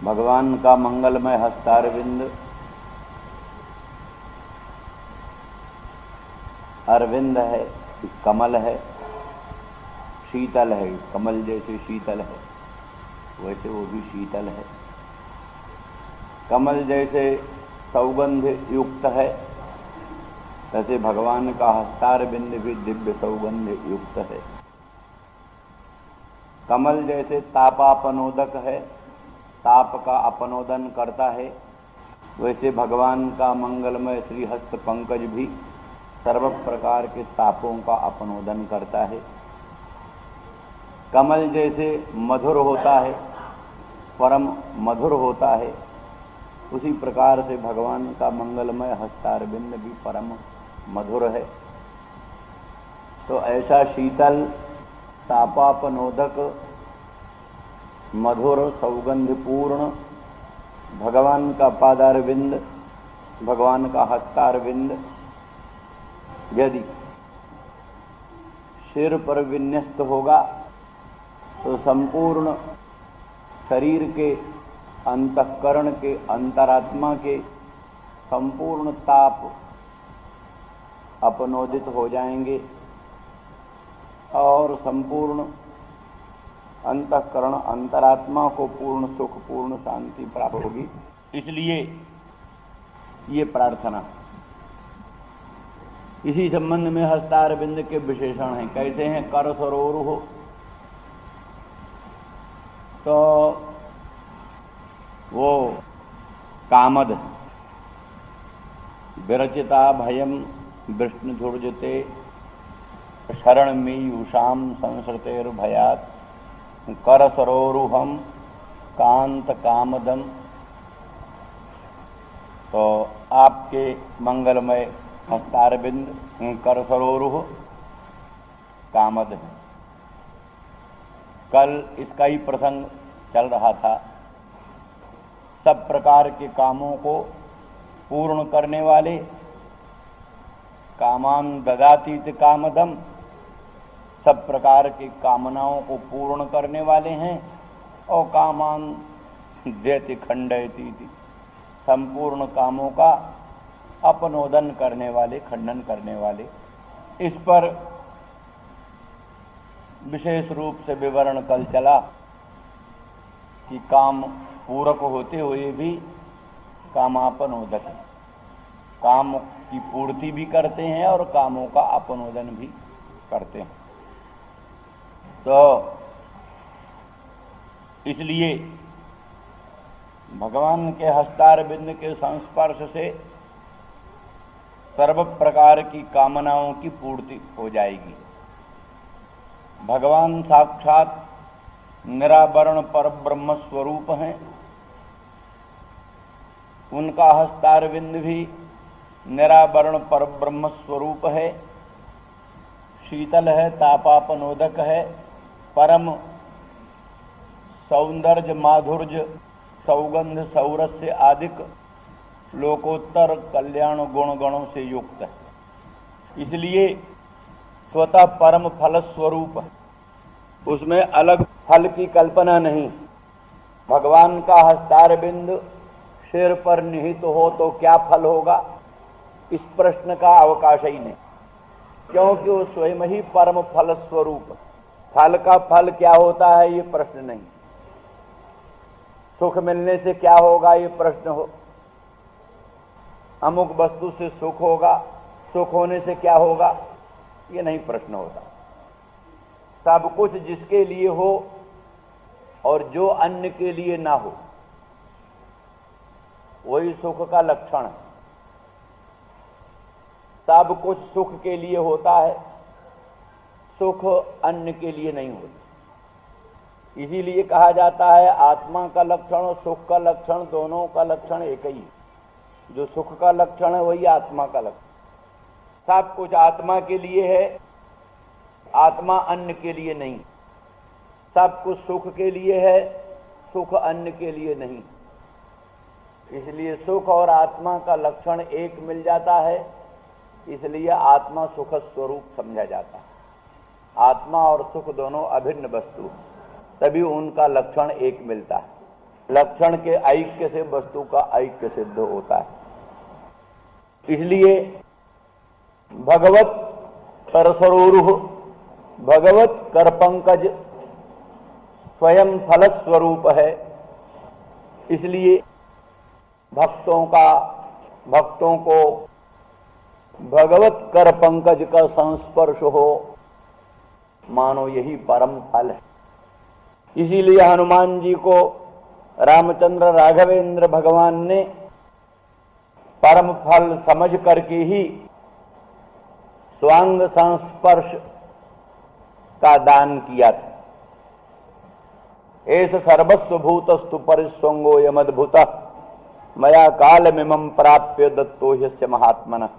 भगवान का मंगलमय हस्तारविंद अरविंद है, कमल है, शीतल है। कमल जैसे शीतल है वैसे वो भी शीतल है। कमल जैसे सौगंध युक्त है वैसे भगवान का हस्तारविंद भी दिव्य सौगंध युक्त है। कमल जैसे तापापनोदक है, ताप का अपनोदन करता है, वैसे भगवान का मंगलमय श्रीहस्त पंकज भी सर्व प्रकार के तापों का अपनोदन करता है। कमल जैसे मधुर होता है, परम मधुर होता है, उसी प्रकार से भगवान का मंगलमय हस्तारविंद भी परम मधुर है। तो ऐसा शीतल तापापनोदक मधुर सौगंधपूर्ण भगवान का पादारविंद, भगवान का हस्तारविंद यदि सिर पर विन्यस्त होगा तो संपूर्ण शरीर के, अंतःकरण के, अंतरात्मा के संपूर्ण ताप अपनोदित हो जाएंगे और संपूर्ण अंतःकरण अंतरात्मा को पूर्ण सुख, पूर्ण शांति प्राप्त होगी। इसलिए ये प्रार्थना। इसी संबंध में हस्तारविंद के विशेषण हैं। कैसे हैं? कर सरोरु हो तो वो कामद, विरचिता भयम विष्णुधुर्जते शरण में यूषाम संसृतेर भयात कर सरोरुहम कांत कामदम। तो आपके मंगलमय हस्तारविंद कर सरोरुह कामद है। कल इसका ही प्रसंग चल रहा था। सब प्रकार के कामों को पूर्ण करने वाले, कामान ददातीत कामदम, सब प्रकार की कामनाओं को पूर्ण करने वाले हैं। और कामान देति खंडयति, संपूर्ण कामों का अपनोदन करने वाले, खंडन करने वाले। इस पर विशेष रूप से विवरण कल चला कि काम पूरक होते हुए भी कामापनोदक, काम की पूर्ति भी करते हैं और कामों का अपनोदन भी करते हैं। तो इसलिए भगवान के हस्तारविंद के संस्पर्श से सर्व प्रकार की कामनाओं की पूर्ति हो जाएगी। भगवान साक्षात निरावरण पर ब्रह्म स्वरूप हैं। उनका हस्तारविंद भी निरावरण पर ब्रह्म स्वरूप है, शीतल है, तापापनोदक है, परम सौंदर्य माधुर्य सौगंध सौरस्य आदिक लोकोत्तर कल्याण गुण गणों से युक्त है। इसलिए स्वतः परम फल स्वरूप है, उसमें अलग फल की कल्पना नहीं। भगवान का हस्तारविंद सिर पर निहित हो तो क्या फल होगा, इस प्रश्न का अवकाश ही नहीं, क्योंकि वो स्वयं ही परम फल स्वरूप। फल का फल क्या होता है ये प्रश्न नहीं, सुख मिलने से क्या होगा ये प्रश्न हो, अमुक वस्तु से सुख होगा, सुख होने से क्या होगा ये नहीं प्रश्न होता। सब कुछ जिसके लिए हो और जो अन्य के लिए ना हो वही सुख का लक्षण है। सब कुछ सुख के लिए होता है, सुख अन्य के लिए नहीं होता। इसीलिए कहा जाता है आत्मा का लक्षण और सुख का लक्षण दोनों का लक्षण एक ही है। जो सुख का लक्षण है वही आत्मा का लक्षण। सब कुछ आत्मा के लिए है, आत्मा अन्य के लिए नहीं। सब कुछ सुख के लिए है, सुख अन्य के लिए नहीं। इसलिए सुख और आत्मा का लक्षण एक मिल जाता है, इसलिए आत्मा सुख स्वरूप समझा जाता है। आत्मा और सुख दोनों अभिन्न वस्तु, तभी उनका लक्षण एक मिलता है। लक्षण के ऐक्य से वस्तु का ऐक्य सिद्ध होता है। इसलिए भगवत करसरोरुह, भगवत कर पंकज स्वयं फल स्वरूप है। इसलिए भक्तों को भगवत कर पंकज का संस्पर्श हो, मानो यही परम फल है। इसीलिए हनुमान जी को रामचंद्र राघवेंद्र भगवान ने परम फल समझ करके ही स्वांग संस्पर्श का दान किया था। एस सर्वस्व भूतस्तु परिस्वंगो यमद्भुत मया कालमिमं प्राप्य दत्तो ह्यस्य महात्मनः।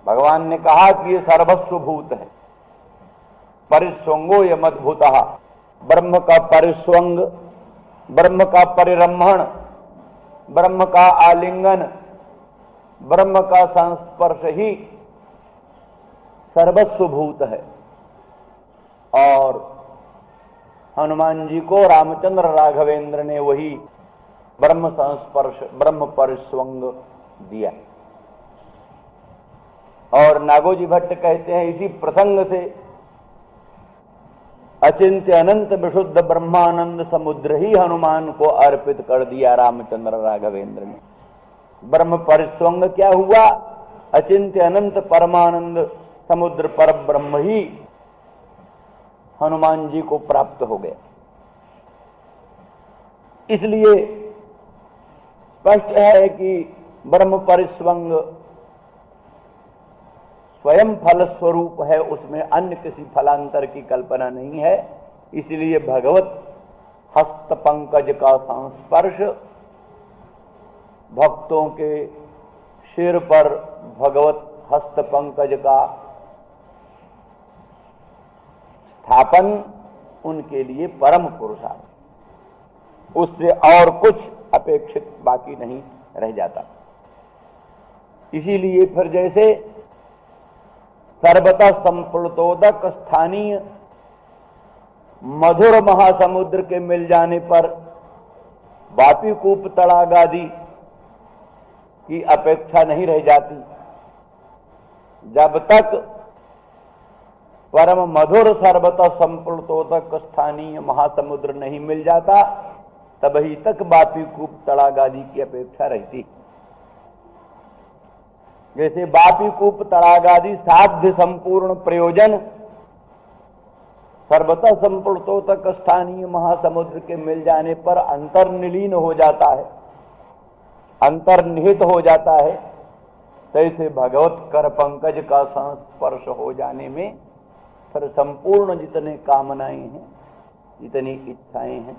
भगवान ने कहा कि ये सर्वस्व भूत है, परिस्वंगो यमद्भुतः, ब्रह्म का परिस्वंग, ब्रह्म का परिरम्भण, ब्रह्म का आलिंगन, ब्रह्म का संस्पर्श ही सर्वस्व भूत है। और हनुमान जी को रामचंद्र राघवेंद्र ने वही ब्रह्म संस्पर्श, ब्रह्म परिस्वंग दिया। और नागोजी भट्ट कहते हैं इसी प्रसंग से अचिंत्य अनंत विशुद्ध ब्रह्मानंद समुद्र ही हनुमान को अर्पित कर दिया रामचंद्र राघवेंद्र ने। ब्रह्म परिस्वंग क्या हुआ? अचिंत्य अनंत परमानंद समुद्र पर ब्रह्म ही हनुमान जी को प्राप्त हो गया। इसलिए स्पष्ट है कि ब्रह्म परिस्वंग स्वयं फल स्वरूप है, उसमें अन्य किसी फलांतर की कल्पना नहीं है। इसलिए भगवत हस्त पंकज का संस्पर्श, भक्तों के सिर पर भगवत हस्त पंकज का स्थापन उनके लिए परम पुरुषार्थ, उससे और कुछ अपेक्षित बाकी नहीं रह जाता। इसीलिए फिर जैसे सर्वतः संप्लुतोदक स्थानीय मधुर महासमुद्र के मिल जाने पर वापीकूप तड़ाग आदि की अपेक्षा नहीं रह जाती। जब तक परम मधुर सर्वतः संप्लुतोदक स्थानीय महासमुद्र नहीं मिल जाता, तभी तक वापीकूप तड़ाग आदि की अपेक्षा रहती। जैसे वापीकूप तड़ाग आदि साध्य संपूर्ण प्रयोजन सर्वतः संप्लुतोदक स्थानीय महासमुद्र के मिल जाने पर अंतर्निलीन हो जाता है, अंतर्निहित हो जाता है, तैसे भगवत कर पंकज का संस्पर्श हो जाने में फिर संपूर्ण जितने कामनाएं हैं, जितनी इच्छाएं हैं,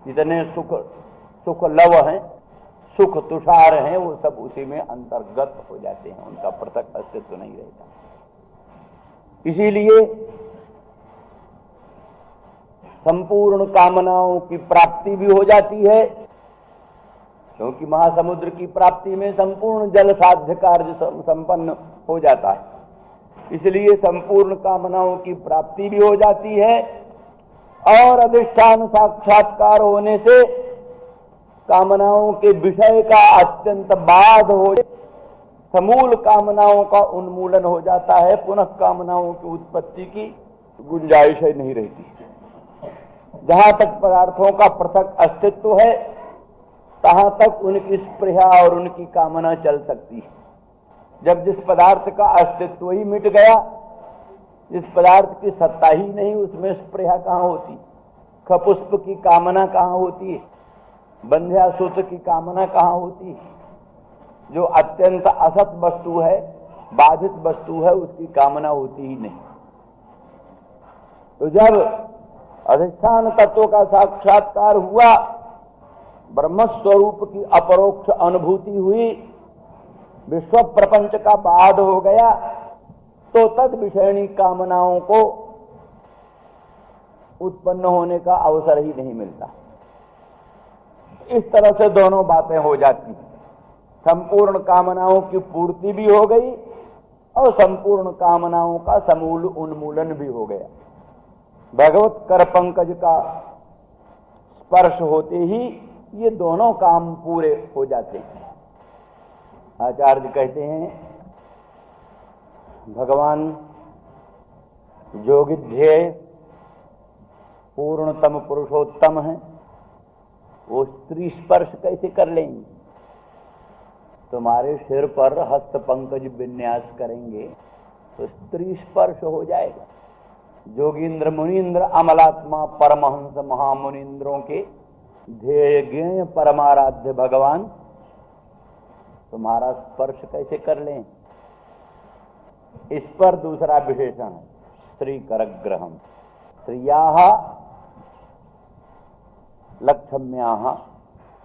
जितने सुख लव हैं, सुख तुषार हैं, वो सब उसी में अंतर्गत हो जाते हैं, उनका पृथक अस्तित्व नहीं रहता। इसीलिए संपूर्ण कामनाओं की प्राप्ति भी हो जाती है, क्योंकि महासमुद्र की प्राप्ति में संपूर्ण जल साध्य कार्य संपन्न हो जाता है। इसलिए संपूर्ण कामनाओं की प्राप्ति भी हो जाती है और अधिष्ठान साक्षात्कार होने से कामनाओं के विषय का अत्यंत बाध हो, समूल कामनाओं का उन्मूलन हो जाता है। पुनः कामनाओं की उत्पत्ति की गुंजाइश नहीं रहती। जहां तक पदार्थों का पृथक अस्तित्व है, तहां तक उनकी स्पृहा और उनकी कामना चल सकती है। जब जिस पदार्थ का अस्तित्व ही मिट गया, जिस पदार्थ की सत्ता ही नहीं, उसमें स्पृहा कहां होती? खपुष्प की कामना कहां होती है? बंध्यासुत की कामना कहां होती है? जो अत्यंत असत वस्तु है, बाधित वस्तु है, उसकी कामना होती ही नहीं। तो जब अधिष्ठान तत्व का साक्षात्कार हुआ, ब्रह्म स्वरूप की अपरोक्ष अनुभूति हुई, विश्व प्रपंच का बाध हो गया, तो तद विषयणी कामनाओं को उत्पन्न होने का अवसर ही नहीं मिलता। इस तरह से दोनों बातें हो जाती, संपूर्ण कामनाओं की पूर्ति भी हो गई और संपूर्ण कामनाओं का समूल उन्मूलन भी हो गया। भगवत कर पंकज का स्पर्श होते ही ये दोनों काम पूरे हो जाते हैं। आचार्य कहते हैं भगवान योगिध्येय पूर्णतम पुरुषोत्तम है, वो स्त्री स्पर्श कैसे कर लेंगे? तुम्हारे सिर पर हस्त पंकज विन्यास करेंगे तो स्त्री स्पर्श हो जाएगा। जोगींद्र मुनीन्द्र अमलात्मा परमहंस महामुनीन्द्रों के ध्येय ज्ञेय परमाराध्य भगवान तुम्हारा स्पर्श कैसे कर लें? इस पर दूसरा विशेषण है स्त्री करग्रहम। स्त्रियाः लक्ष्म्याः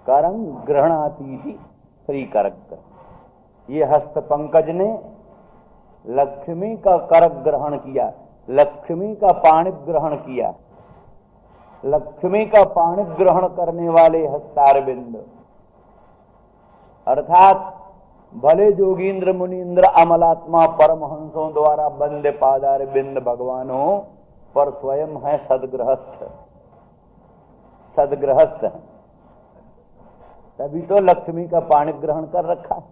करं ग्रहणातीति स्त्री करग्रह। ये हस्त पंकज ने लक्ष्मी का कर ग्रहण किया, लक्ष्मी का पाणि ग्रहण किया। लक्ष्मी का पाणि ग्रहण करने वाले हस्तारविंद, अर्थात भले जोगींद्र मुनीन्द्र अमलात्मा परमहंसों द्वारा बंदे पादारविंद भगवानों पर स्वयं है सदगृहस्थ, सदगृहस्थ है, तभी तो लक्ष्मी का पाणि ग्रहण कर रखा।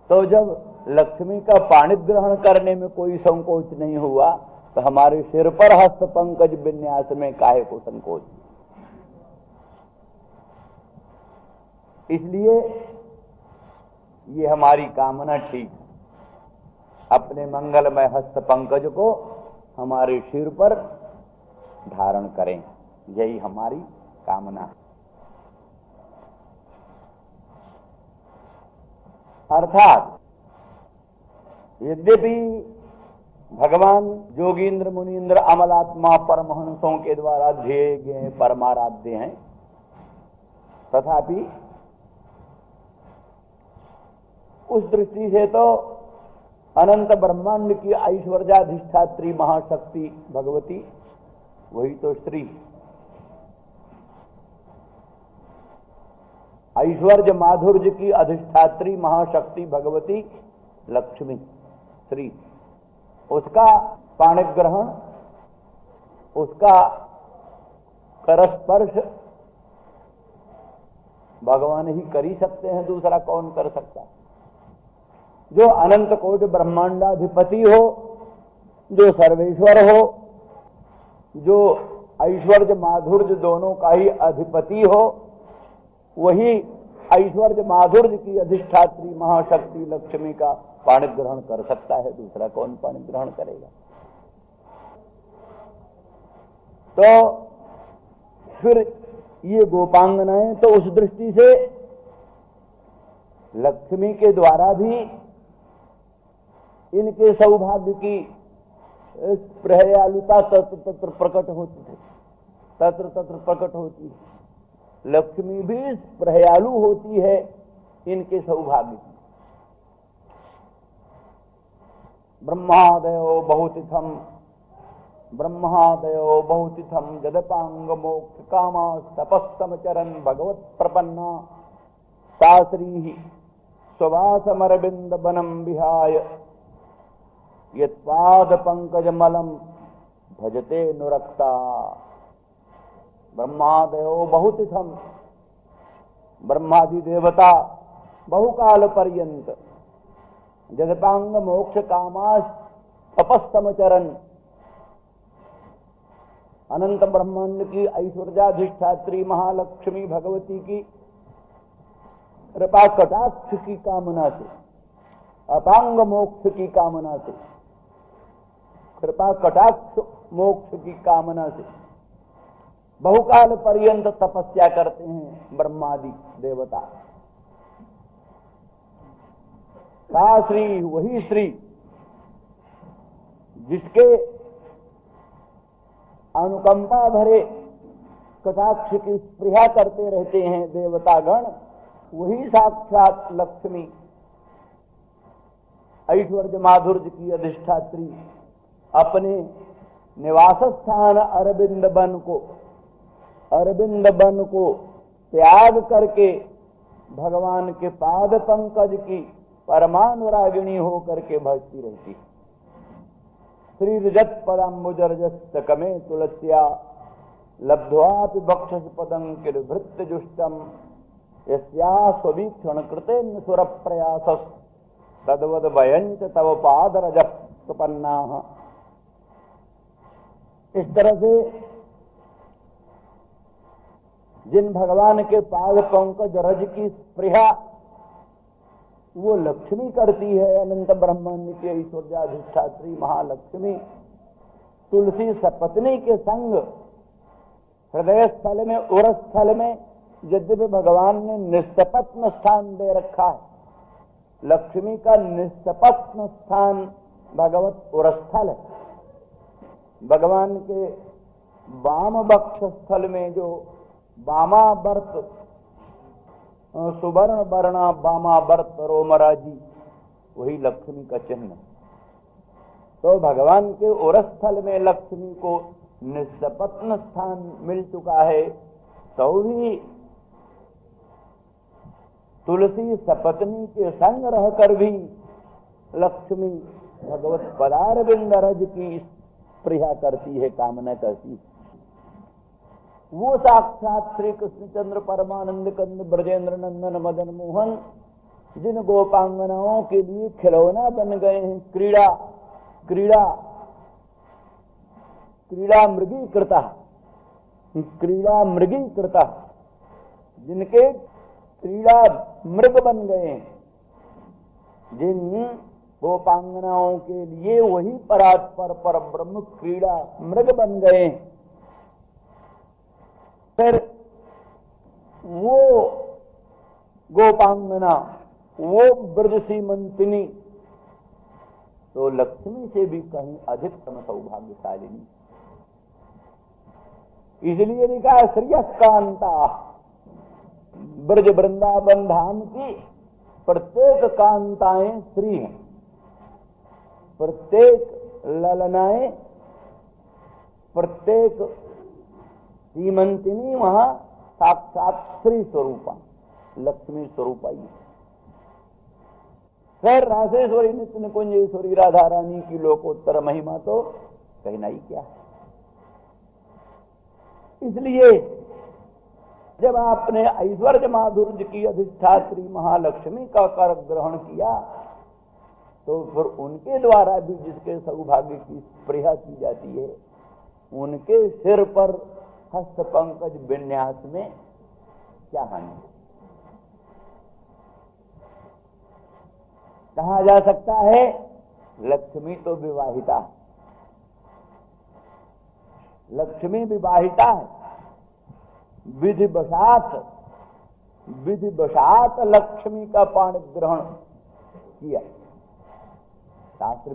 तो जब लक्ष्मी का पाणि ग्रहण करने में कोई संकोच नहीं हुआ तो हमारे सिर पर हस्त पंकज विन्यास में काहे को संकोच? इसलिए ये हमारी कामना ठीक, अपने मंगलमय हस्त पंकज को हमारे सिर पर धारण करें, यही हमारी कामना है। अर्थात यद्यपि भगवान जोगींद्र मुनीन्द्र अमलात्मा परमहंसों के द्वारा ध्येय ज्ञेय परमाराध्य हैं, तथापि उस दृष्टि से तो अनंत ब्रह्मांड की ऐश्वर्याधिष्ठात्री महाशक्ति भगवती वही तो स्त्री, ऐश्वर्य माधुर्य की अधिष्ठात्री महाशक्ति भगवती लक्ष्मी स्त्री, उसका पाणिग्रहण, उसका करस्पर्श भगवान ही कर ही सकते हैं, दूसरा कौन कर सकता? जो अनंत कोटि ब्रह्मांडाधिपति हो, जो सर्वेश्वर हो, जो ऐश्वर्य माधुर्य दोनों का ही अधिपति हो, वही ऐश्वर्य माधुर्य की अधिष्ठात्री महाशक्ति लक्ष्मी का पाणि ग्रहण कर सकता है, दूसरा कौन पाणि ग्रहण करेगा? तो फिर ये गोपांगनाएं तो उस दृष्टि से लक्ष्मी के द्वारा भी इनके सौभाग्य की प्रहयालुता तत्र तत्र प्रकट होती है, तत्र तत्र प्रकट होती है। लक्ष्मी भी प्रहयालु होती है इनके सौभाग्य की। ब्रह्मादयो बहुतिथम, ब्रह्मादयो बहुतिथम जदपांग मोक्ष कामा तपस्तमचरन भगवत प्रपन्ना साश्री स्ववासमरविंद बनम विहाय यत्पाद पंकज मलम भजते नुरक्ता। ब्रह्मादयो बहुतिथम, ब्रह्मादि देवता बहुकाल पर्यंत जगतांग मोक्ष कामास तपस्तमचरन, अनंत ब्रह्मांड की ऐश्वर्याधिष्ठात्री महालक्ष्मी भगवती की कृपा कटाक्ष की कामना से, अपांग मोक्ष की कामना से, कृपा कटाक्ष मोक्ष की कामना से बहुकाल पर्यंत तपस्या करते हैं ब्रह्मादि देवता। सा श्री, वही श्री जिसके अनुकंपा भरे कटाक्ष की स्पृहा करते रहते हैं देवतागण, वही साक्षात लक्ष्मी ऐश्वर्य माधुर्य की अधिष्ठात्री अपने निवास स्थान अरविंद बन को त्याग करके भगवान के पाद पंकज की परमानुरागिणी होकर के भजती रहती। श्री रजत पदाम्बुजरजस्तकमे तुलस्या लब्ध्वापि बक्षसि पदं किल भृत्य जुष्टम यस्या स्ववीक्षण कृतेन सुर प्रयासस तद्वद वयंच तव पादरज प्रपन्नाः। इस तरह से जिन भगवान के पाद पंकज रज की स्पृहा वो लक्ष्मी करती है, अनंत ब्रह्मांड के ऐश्वर्याधिष्ठात्री महालक्ष्मी तुलसी सपत्नी के संग हृदय स्थल में उरस स्थल में यद्यपि भगवान ने निष्पत्न स्थान दे रखा है, लक्ष्मी का निष्पत्न स्थान भगवत उरस्थल है। भगवान के वाम वक्ष स्थल में जो वामावर्त सुवर्ण वर्णा वामावर्त रोमराजी वही लक्ष्मी का चिन्ह। तो भगवान के उरस्थल में लक्ष्मी को निष्पत्न स्थान मिल चुका है, तो भी तुलसी सपत्नी के संग रहकर भी लक्ष्मी भगवत पदारविंद रज की स्पृहा करती है, कामना करती है। वो साक्षात श्री कृष्णचंद्र परमानंद कंद ब्रजेंद्र नंदन मदन मोहन जिन गोपांगनाओं के लिए खिलौना बन गए हैं, क्रीड़ा क्रीड़ा क्रीड़ा मृगी कृता, क्रीड़ा मृगी कृता, जिनके क्रीड़ा मृग बन गए हैं, जिन गोपांगनाओं के लिए वही परात्पर पर ब्रह्म क्रीड़ा मृग बन गए हैं। फिर वो गोपांगना, वो ब्रज सीमंतिनी तो लक्ष्मी से भी कहीं अधिकतम सौभाग्यशालिनी। इसलिए लिखा श्रेयस्कांता, ब्रज वृंदावन धाम की प्रत्येक कांताएं श्री हैं, प्रत्येक ललनाएं, प्रत्येक सीमंतिनी वहां साक्षात श्री स्वरूपा लक्ष्मी स्वरूपा ही। फिर रासेश्वरी नित्य निकुंजेश्वरी राधा रानी की लोकोत्तर महिमा तो कहना ही क्या है। इसलिए जब आपने ऐश्वर्य माधुर्य की अधिष्ठात्री महालक्ष्मी का कर ग्रहण किया तो फिर उनके द्वारा भी जिसके सौभाग्य की स्पृहा की जाती है, उनके सिर पर हस्त पंकज विन्यास में क्या हानि। कहा जा सकता है लक्ष्मी तो विवाहिता है, लक्ष्मी विवाहिता है, विधि वशात लक्ष्मी का पाणी ग्रहण किया, शास्त्र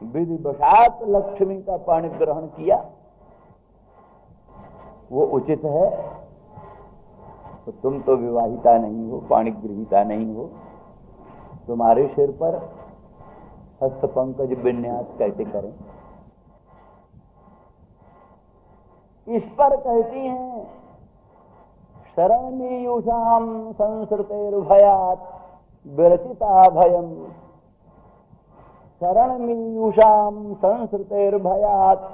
विधि वशात लक्ष्मी का पाणी ग्रहण किया, वो उचित है। तो तुम तो विवाहिता नहीं हो, पाणी गृहीता नहीं हो, तुम्हारे सिर पर हस्त पंकज विन्यास कैसे करें। इस पर कहती हैं शरणीयुषाम संसृतेर्भयात् विरचिता भयम, शरणीयुषाम संसृतेर्भयात्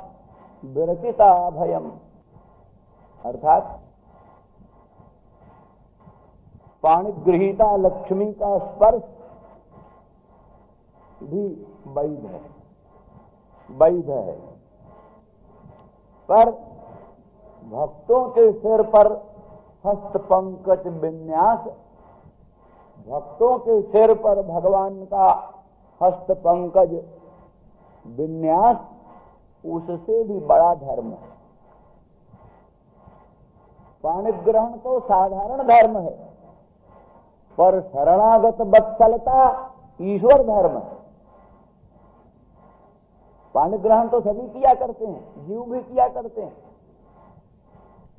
विरचिता भयम। अर्थात पाणिगृहीता लक्ष्मी का स्पर्श भी वैध है, वैध है, पर भक्तों के सिर पर हस्त पंकज विन्यास, भक्तों के सिर पर भगवान का हस्त पंकज विन्यास उससे भी बड़ा धर्म है। पाणिग्रहण तो साधारण धर्म है, पर शरणागत वत्सलता ईश्वर धर्म है। पाणिग्रहण तो सभी किया करते हैं, जीव भी किया करते हैं।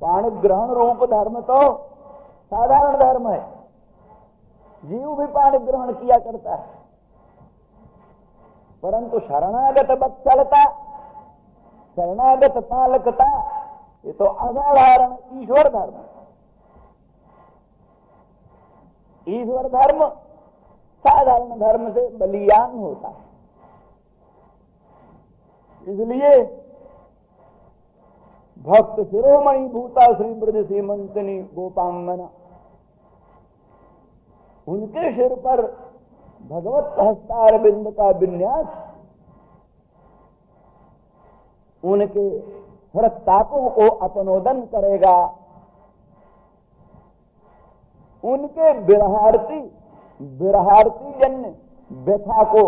पाणिग्रहण रूप धर्म तो साधारण धर्म है, जीव भी पाणिग्रहण किया करता है, परंतु शरणागत वत्सलता, शरणागत पालकता, ये तो असाधारण ईश्वर धर्म है। ईश्वर धर्म साधारण धर्म से बलियान होता है। इसलिए भक्त शिरोमणि भूता श्री ब्रज सीमंतिनी गोपांगना, उनके सिर पर भगवत हस्तार बिंद का विन्यास उनके हृतापों को अपनोदन करेगा, उनके विरहार्थी जन्य व्यथा को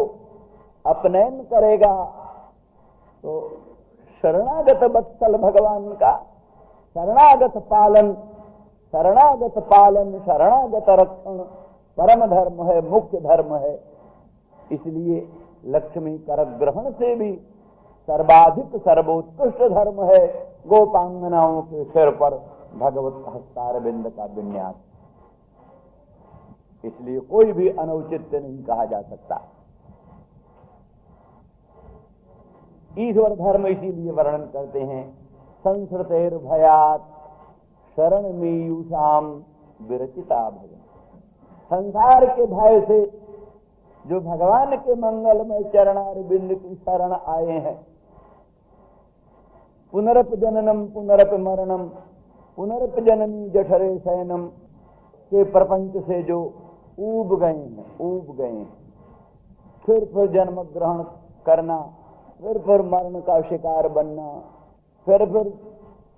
अपनयन करेगा। तो शरणागत वत्सल भगवान का शरणागत पालन, शरणागत रक्षण परम धर्म है, मुख्य धर्म है। इसलिए लक्ष्मी कर ग्रहण से भी सर्वाधिक सर्वोत्कृष्ट धर्म है गोपांगनाओं के सिर पर भगवत हस्तार बिंद का विन्यास। इसलिए कोई भी अनौचित्य नहीं कहा जा सकता। ईश्वर धर्म इसीलिए वर्णन करते हैं, संस्कृतेर भयात शरण मीयूषाम विरचिता भजन। संसार के भय से जो भगवान के मंगलमय चरणार बिंद की शरण आए हैं, पुनरप जननम पुनरप मरणम पुनरप जननी जठरे शयनम के प्रपंच से जो ऊब गए हैं, फिर जन्म ग्रहण करना, फिर मरण का शिकार बनना, फिर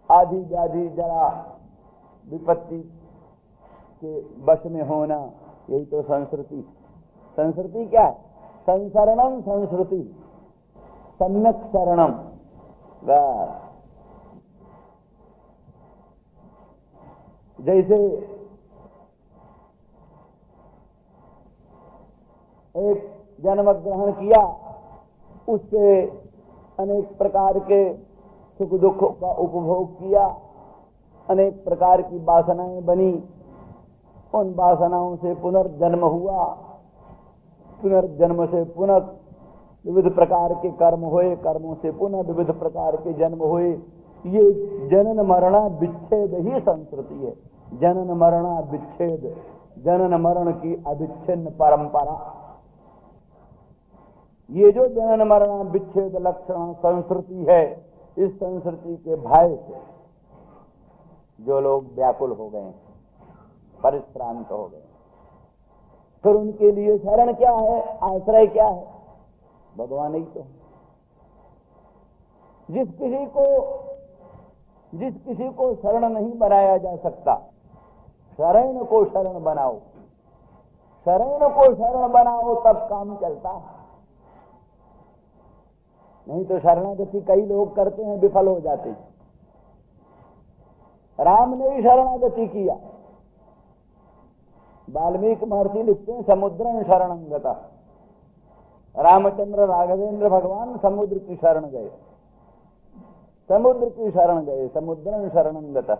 आधी व्याधि जरा विपत्ति के वश में होना, यही तो संस्कृति। संस्कृति क्या है? संसरणम संस्कृति, सम्यक शरणम। जैसे एक जन्म ग्रहण किया, उससे अनेक प्रकार के सुख दुख का उपभोग किया, अनेक प्रकार की वासनाएं बनी, उन वासनाओं से पुनर्जन्म हुआ, पुनर्जन्म से पुनः विविध प्रकार के कर्म हुए, कर्मों से पुनः विविध प्रकार के जन्म हुए। ये जनन मरणा विच्छेद ही संस्कृति है। जनन मरणा विच्छेद, जनन मरण की अविच्छिन्न परंपरा। ये जो जनन मरणा विच्छेद लक्षण संस्कृति है, इस संस्कृति के भय से जो लोग व्याकुल हो गए, परिश्रांत हो गए, फिर उनके लिए शरण क्या है, आश्रय क्या है? भगवान ही तो। जिस किसी को शरण नहीं बनाया जा सकता, शरण को शरण बनाओ, शरण को शरण बनाओ, तब काम चलता है। नहीं तो शरणागति कई लोग करते हैं, विफल हो जाते हैं। राम ने ही शरणागति किया। वाल्मीकि महर्षि लिखते हैं, समुद्रं शरणं गतः। रामचंद्र राघवेंद्र भगवान समुद्र की शरण गए, समुद्र की शरण गए, समुद्रं शरणं गतः।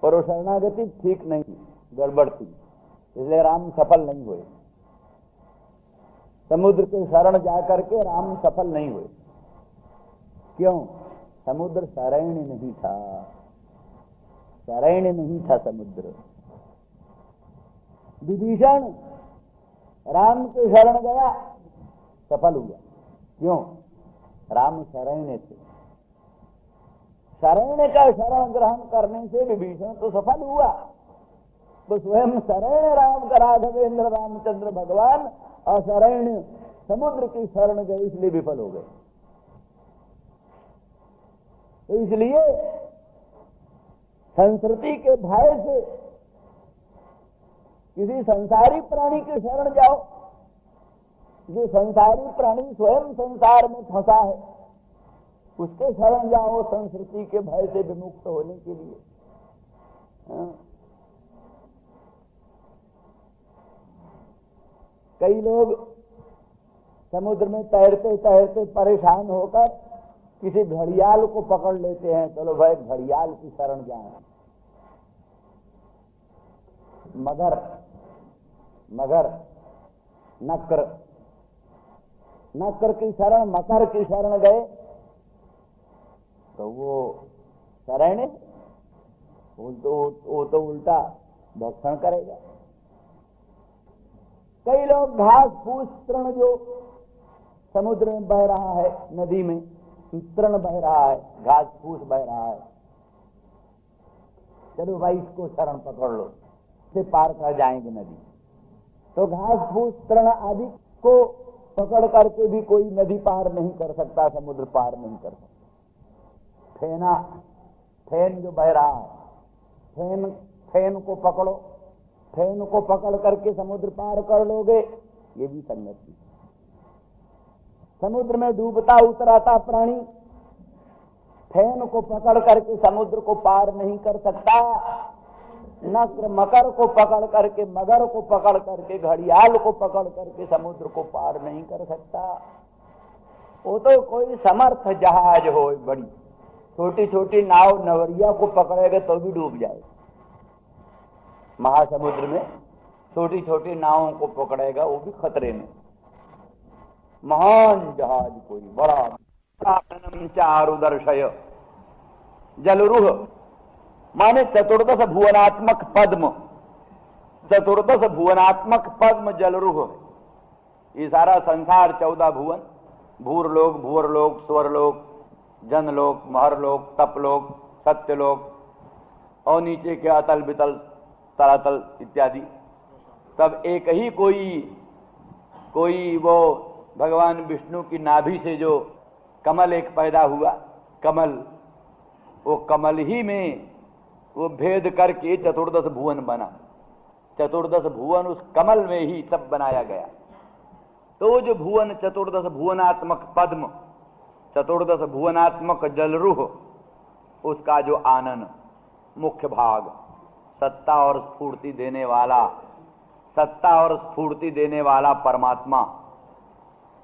पर वो शरणागति ठीक नहीं, गड़बड़ थी, इसलिए राम सफल नहीं हुए। समुद्र के शरण जाकर के राम सफल नहीं हुए। क्यों? समुद्र शरण नहीं था, शरण नहीं था समुद्र। विभीषण राम के शरण गया, सफल हुआ। क्यों? राम शरण थे। शरण का शरण ग्रहण करने से विभीषण तो सफल हुआ, तो स्वयं शरण राम का राघवेंद्र रामचंद्र भगवान अशरण समुद्र की शरण गए, इसलिए विफल हो गए। तो इसलिए संस्कृति के भय से किसी संसारी प्राणी की शरण जाओ। जो संसारी प्राणी स्वयं संसार में फंसा है, उसके शरण जाओ संस्कृति के भय से विमुक्त होने के लिए। कई लोग समुद्र में तैरते तैरते परेशान होकर किसी घड़ियाल को पकड़ लेते हैं, चलो भाई घड़ियाल की शरण जाए। मगर नक्र की शरण, मकर की शरण गए तो वो शरण वो तो उल्टा भक्षण करेगा। कई लोग घास फूस तृण जो समुद्र में बह रहा है, नदी में, तृण बह रहा है, घास फूस बह रहा है, चलो भाई इसको शरण पकड़ लो, से पार कर जाएंगे नदी। तो घास फूस तृण आदि को पकड़ करके भी कोई नदी पार नहीं कर सकता, समुद्र पार नहीं कर सकता। फेन जो बह रहा है, फेन को पकड़ो, फेन को पकड़ करके समुद्र पार कर लोगे, ये भी संगति। समुद्र में डूबता उतराता प्राणी फेन को पकड़ करके समुद्र को पार नहीं कर सकता, नक्र मकर को पकड़ करके, मगर को पकड़ करके, घड़ियाल को पकड़ करके समुद्र को पार नहीं कर सकता। वो तो कोई समर्थ जहाज हो, बड़ी छोटी छोटी नाव नवरिया को पकड़ेगा तो भी डूब जाए। महासमुद्र में छोटी छोटी नावों को पकड़ेगा वो भी खतरे में। महान जहाज कोई बड़ा चारु दर्शय जलरुह, माने चतुर्दश भुवनात्मक पद्म, चतुर्दश भुवनात्मक पद्म जलरुह। ये सारा संसार 14 भुवन, भूरलोक, भुवरलोक, स्वरलोक, जनलोक, महरलोक, तपलोक, सत्यलोक और नीचे के अतल बितल तलातल इत्यादि, तब एक ही कोई वो भगवान विष्णु की नाभि से जो कमल एक पैदा हुआ, कमल, वो कमल ही में वो भेद करके चतुर्दश भुवन बना। चतुर्दश भुवन उस कमल में ही सब बनाया गया। तो वो जो भुवन, चतुर्दश भुवनात्मक पद्म, चतुर्दश भुवनात्मक जलरुह, उसका जो आनन मुख्य भाग, सत्ता और स्फूर्ति देने वाला, सत्ता और स्फूर्ति देने वाला परमात्मा,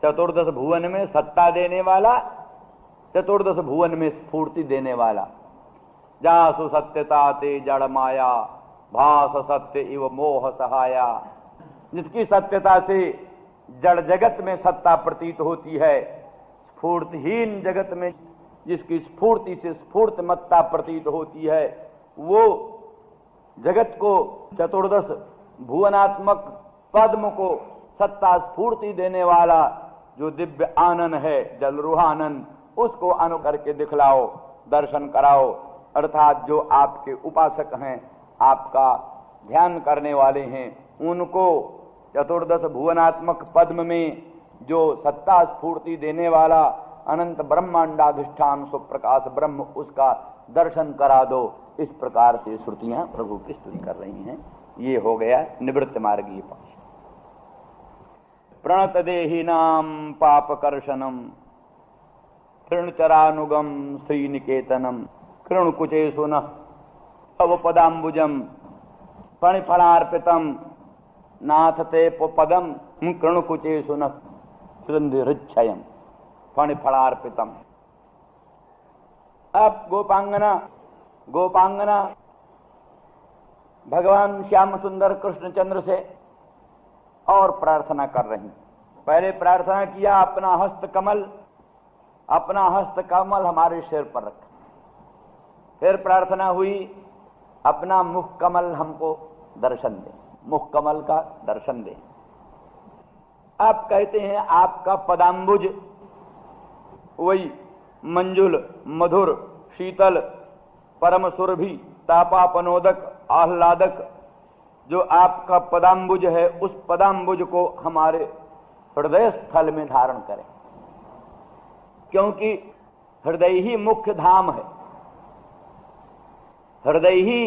चतुर्दश भुवन में सत्ता देने वाला, चतुर्दश भुवन में स्फूर्ति देने वाला। जासु सत्यता ते जड़ माया, भास सत्य इव मोह सहाया। जिसकी सत्यता से जड़ जगत में सत्ता प्रतीत होती है, स्फूर्तिहीन जगत में जिसकी स्फूर्ति से स्फूर्तिमत्ता प्रतीत होती है, वो जगत को, चतुर्दश भुवनात्मक पद्म को सत्ता स्फूर्ति देने वाला जो दिव्य आनंद है, जलरुहानंद, उसको अनु करके दिखलाओ, दर्शन कराओ। अर्थात जो आपके उपासक हैं, आपका ध्यान करने वाले हैं, उनको चतुर्दश भुवनात्मक पद्म में जो सत्ता स्फूर्ति देने वाला अनंत ब्रह्मांडाधिष्ठान सुप्रकाश ब्रह्म, उसका दर्शन करा दो। इस प्रकार से श्रुतियां प्रभु की स्तुति कर रही हैं। ये हो गया निवृत्त मार्गीय पक्ष। प्रणत देहिनाम पापकर्षणम तृणचरानुगम श्रीनिकेतनम कृणकुचेषु न अवपदाम्बुजम फणिफणार्पितम नाथ ते पदम कृणकुचेषु न कृन्दिरुच्छयम फणिफणार्पितम। अब गोपांगना भगवान श्याम सुंदर कृष्णचंद्र से और प्रार्थना कर रही। पहले प्रार्थना किया अपना हस्त कमल हमारे सिर पर रख। फिर प्रार्थना हुई अपना मुख कमल हमको दर्शन दे, मुख कमल का दर्शन दे। आप कहते हैं आपका पदाम्बुज वही मंजुल, मधुर, शीतल, परम सुरभि, तापापनोदक, आह्लादक जो आपका पदाम्बुज है, उस पदाम्बुज को हमारे हृदय स्थल में धारण करें, क्योंकि हृदय ही मुख्य धाम है। हृदय ही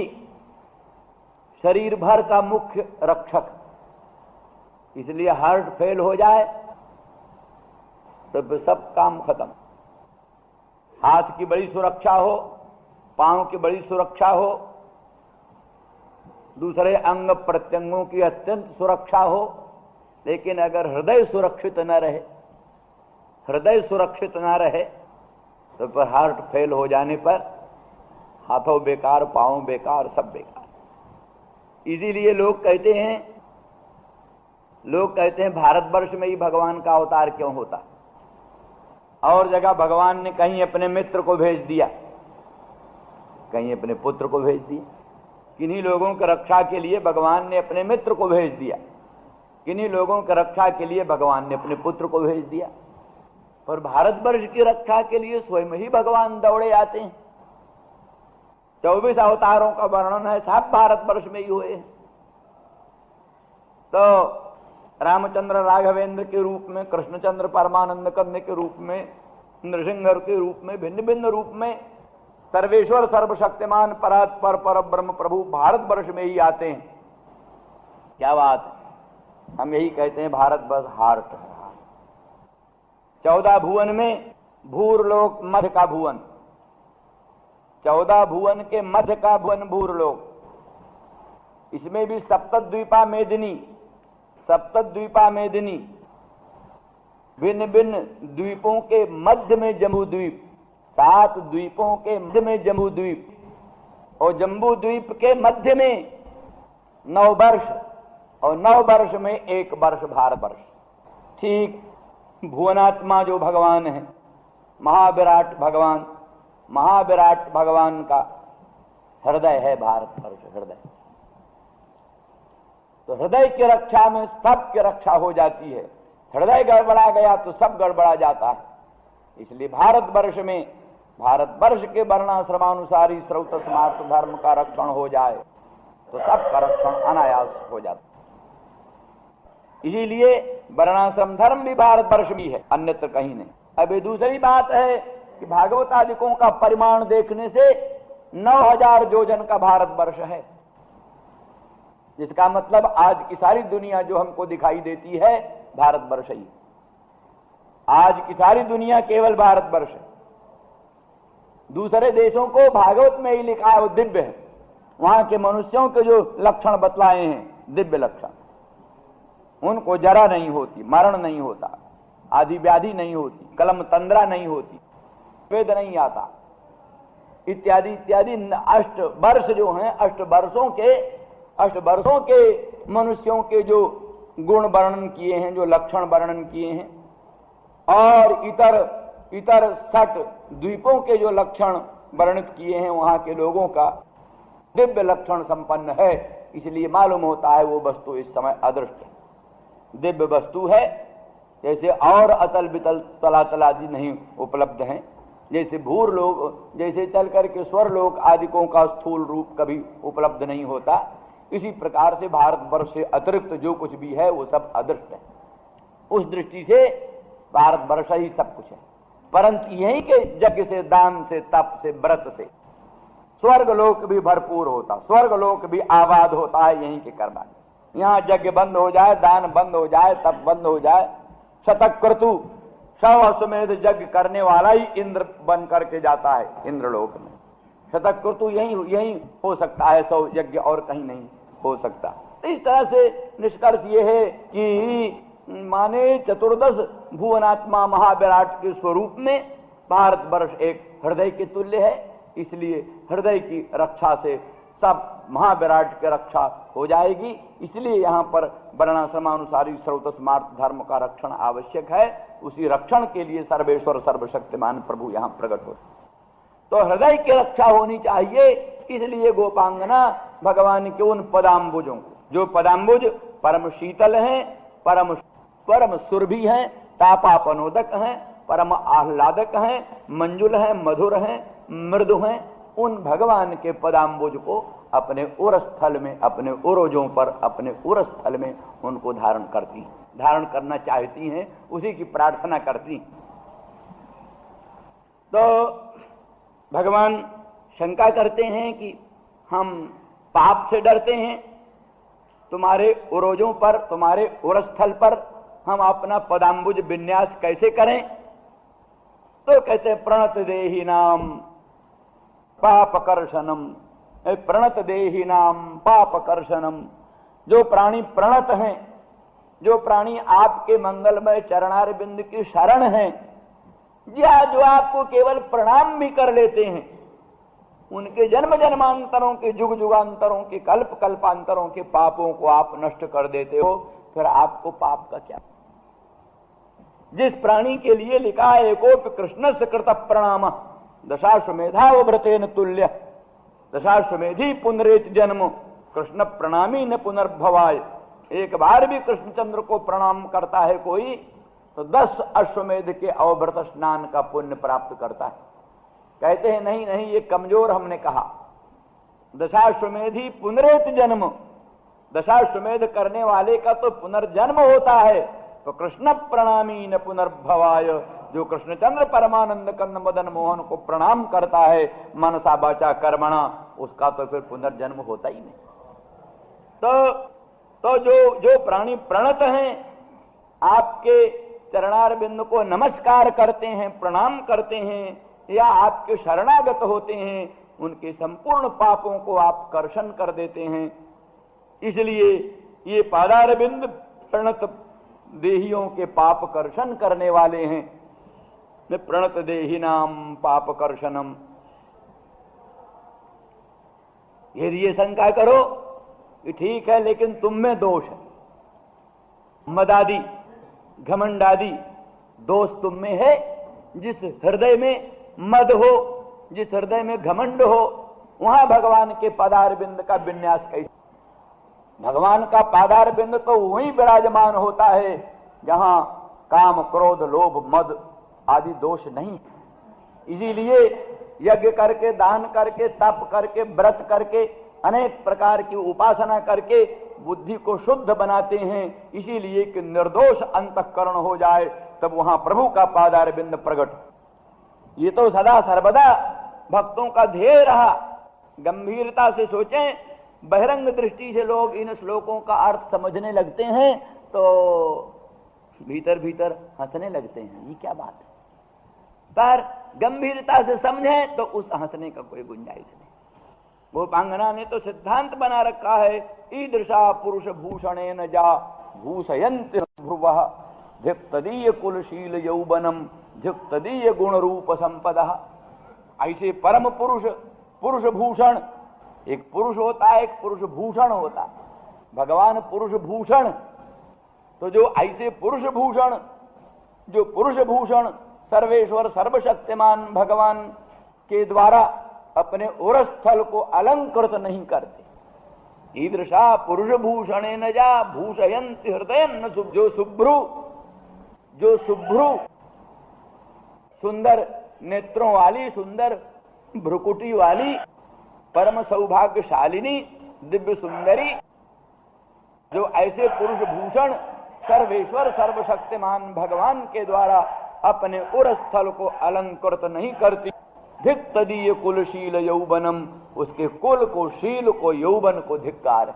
शरीर भर का मुख्य रक्षक। इसलिए हार्ट फेल हो जाए तो सब काम खत्म। हाथ की बड़ी सुरक्षा हो, पांव की बड़ी सुरक्षा हो, दूसरे अंग प्रत्यंगों की अत्यंत सुरक्षा हो, लेकिन अगर हृदय सुरक्षित न रहे, हृदय सुरक्षित न रहे तो फिर हार्ट फेल हो जाने पर हाथों बेकार, पांव बेकार, सब बेकार। इसीलिए लोग कहते हैं भारतवर्ष में ही भगवान का अवतार क्यों होता, और जगह भगवान ने कहीं अपने मित्र को भेज दिया, कहीं अपने पुत्र को भेज दिया। किन्हीं लोगों की रक्षा के लिए भगवान ने अपने मित्र को भेज दिया, किन्हीं लोगों की रक्षा के लिए भगवान ने अपने पुत्र को भेज दिया। पर भारतवर्ष की रक्षा के लिए स्वयं ही भगवान दौड़े आते हैं। 24 अवतारों का वर्णन है, सब भारतवर्ष में ही हुए हैं। तो रामचंद्र राघवेंद्र के रूप में, कृष्णचंद्र परमानंद कंद के रूप में, नृसिंह के रूप में, भिन्न भिन्न रूप में सर्वेश्वर सर्वशक्तिमान परात्पर पर ब्रह्म प्रभु भारतवर्ष में ही आते हैं। क्या बात है, हम यही कहते हैं भारतवर्ष हार्ट है। 14 भुवन में भूरलोक मध्य का भुवन, 14 भुवन के मध्य का भुवन भूरलोक, इसमें भी सप्तद्वीपा मेदिनी, भिन्न भिन्न द्वीपों के मध्य में जम्बू द्वीप, 7 द्वीपों के मध्य में जम्बू द्वीप, और जम्बू द्वीप के मध्य में 9 वर्ष, और 9 वर्ष में 1 वर्ष भारतवर्ष। ठीक भुवनात्मा जो भगवान है, महाविराट भगवान का हृदय है भारतवर्ष, हृदय। तो हृदय की रक्षा में सब की रक्षा हो जाती है। हृदय गड़बड़ा गया तो सब गड़बड़ा जाता है। इसलिए भारतवर्ष के वर्णाश्रमानुसारी स्रोत स्मार्त धर्म का रक्षण हो जाए तो सबका रक्षण अनायास हो जाता है। इसीलिए वर्णाश्रम धर्म भी भारतवर्ष में है, अन्यत्र कहीं नहीं। अब ये दूसरी बात है कि भागवतादिकों का परिमाण देखने से 9000 योजन का भारतवर्ष है, जिसका मतलब आज की सारी दुनिया जो हमको दिखाई देती है भारतवर्ष ही। आज की सारी दुनिया केवल भारतवर्ष है। दूसरे देशों को भागवत में ही लिखा है वो दिव्य है। वहां के मनुष्यों के जो लक्षण बतलाए हैं दिव्य लक्षण, उनको जरा नहीं होती, मरण नहीं होता, आदि व्याधि नहीं होती, कलम तंद्रा नहीं होती, वेद नहीं आता, इत्यादि इत्यादि। 8 वर्ष जो हैं, 8 वर्षों के मनुष्यों के जो गुण वर्णन किए हैं, जो लक्षण वर्णन किए हैं, और इतर 60 द्वीपों के जो लक्षण वर्णित किए हैं वहां के लोगों का दिव्य लक्षण संपन्न है। इसलिए मालूम होता है वो वस्तु इस समय अदृष्ट है, दिव्य वस्तु है। जैसे और अतल बितल तलातल आदि नहीं उपलब्ध हैं, जैसे भूर लोग, जैसे चल करके स्वर लोक आदिकों का स्थूल रूप कभी उपलब्ध नहीं होता, इसी प्रकार से भारतवर्ष से अतिरिक्त जो कुछ भी है वो सब अदृष्ट है। उस दृष्टि से भारतवर्ष ही सब कुछ है। परंतु यही के यज्ञ से, दान से, तप से, व्रत से स्वर्ग लोक भी भरपूर होता, स्वर्ग लोक भी आबाद होता है यहीं के कर्म। यहाँ यज्ञ बंद हो जाए, दान बंद हो जाए, तप बंद हो जाए, शतक्रतु 100 अश्वमेध यज्ञ करने वाला ही इंद्र बन करके जाता है इंद्रलोक में। शतक्रतु यही हो सकता है, 100 यज्ञ और कहीं नहीं हो सकता। इस तरह से निष्कर्ष ये है कि माने 14 भुवनात्मा महाविराट के स्वरूप में भारतवर्ष एक हृदय के तुल्य है। इसलिए हृदय की रक्षा से सब महाविराट की रक्षा हो जाएगी। इसलिए यहाँ पर वर्णाश्रमानुसारी स्रोत स्मार्त धर्म का रक्षण आवश्यक है। उसी रक्षण के लिए सर्वेश्वर सर्वशक्तिमान प्रभु यहाँ प्रकट होते। तो हृदय की रक्षा होनी चाहिए। इसलिए गोपांगना भगवान के उन पदाम्बुजों को, जो पदाम्बुज परम शीतल हैं, परम सुरभि हैं, तापापनोदक हैं, परम आह्लादक हैं, मंजुल हैं, मधुर हैं, मृदु हैं, उन भगवान के पदाम्बुज को अपने उर स्थल में, अपने उरोजों पर, अपने उर स्थल में उनको धारण करती हैं, धारण करना चाहती हैं, उसी की प्रार्थना करती। तो भगवान शंका करते हैं कि हम पाप से डरते हैं, तुम्हारे उरोजों पर, तुम्हारे उरस्थल पर हम अपना पदाम्बुज विन्यास कैसे करें? तो कहते हैं प्रणत देहि नाम पापकर्षणम, प्रणत देहि नाम पापकर्षणम। जो प्राणी प्रणत हैं, जो प्राणी आपके मंगलमय चरणारविंद की शरण हैं, या जो आपको केवल प्रणाम भी कर लेते हैं, उनके जन्म जन्मांतरों के, जुग जुगांतरों के, कल्प कल्पांतरों के पापों को आप नष्ट कर देते हो, फिर आपको पाप का क्या? जिस प्राणी के लिए लिखा है एकोप कृष्ण से कृत प्रणाम दशाश्वमेधा व्रतेन तुल्य, दशाश्वमेधी पुनरेत जन्म कृष्ण प्रणामी न पुनर्भवाय। एक बार भी कृष्णचंद्र को प्रणाम करता है कोई तो 10 अश्वमेध के अवभृत स्नान का पुण्य प्राप्त करता है। कहते हैं नहीं नहीं, ये कमजोर हमने कहा। दशाश्वमेधी पुनरेत जन्म, दशाश्वमेध करने वाले का तो पुनर्जन्म होता है। तो कृष्ण प्रणामी न पुनर्भवाय, जो कृष्णचंद्र परमानंद कंद मदन मोहन को प्रणाम करता है मनसा वाचा कर्मणा, उसका तो फिर पुनर्जन्म होता ही नहीं। तो जो प्राणी प्रणत हैं, आपके चरणार बिंद को नमस्कार करते हैं, प्रणाम करते हैं, या आपके शरणागत होते हैं, उनके संपूर्ण पापों को आप कर्षण कर देते हैं। इसलिए ये पादार बिंद प्रणत देहियों के पाप कर्षण करने वाले हैं। प्रणत देहि नाम पाप कर्षणम। यदि ये शंका करो कि ठीक है लेकिन तुम में दोष है, मदादि घमंडादि दोष तुम में है, जिस हृदय में मद हो, जिस हृदय में घमंड हो, वहां भगवान के पादार बिंद का विन्यास कैसे? भगवान का पादार बिंद तो वहीं विराजमान होता है जहां काम क्रोध लोभ मद आदि दोष नहीं। इसीलिए यज्ञ करके, दान करके, तप करके, व्रत करके, अनेक प्रकार की उपासना करके बुद्धि को शुद्ध बनाते हैं। इसीलिए कि निर्दोष अंतःकरण हो जाए, तब वहां प्रभु का पादार बिंद प्रकट। ये तो सदा सर्वदा भक्तों का ध्येय रहा। गंभीरता से सोचें, बहिरंग दृष्टि से लोग इन श्लोकों का अर्थ समझने लगते हैं तो भीतर भीतर हंसने लगते हैं, ये क्या बात है। पर गंभीरता से समझें तो उस हंसने का कोई गुंजाइश नहीं। गोपांगना ने तो सिद्धांत बना रखा है, ईदृशा पुरुष भूषणेन जा भूषयन्ति भ्रुवः धिक्तदीय कुलशील यौवनम धिक्तदीय गुण रूप संपदा। ऐसे परम पुरुष, पुरुष भूषण, एक पुरुष होता है, एक पुरुष भूषण होता है। भगवान पुरुष भूषण, तो जो ऐसे पुरुष भूषण, जो पुरुष भूषण सर्वेश्वर सर्वशक्तिमान भगवान के द्वारा अपने उरस्थल को अलंकृत नहीं करते। ईदृशा पुरुष भूषणे न जा भूषयन्ति हृदय न। जो शुभ्रु सुंदर नेत्रों वाली, सुंदर भ्रुकुटी वाली, परम सौभाग्यशालिनी दिव्य सुंदरी, जो ऐसे पुरुष भूषण सर्वेश्वर सर्वशक्तिमान भगवान के द्वारा अपने उरस्थल को अलंकृत नहीं करती। धिक्तदीय कुलशील यौवनम, उसके कुल को, शील को, यौवन को धिक्कार।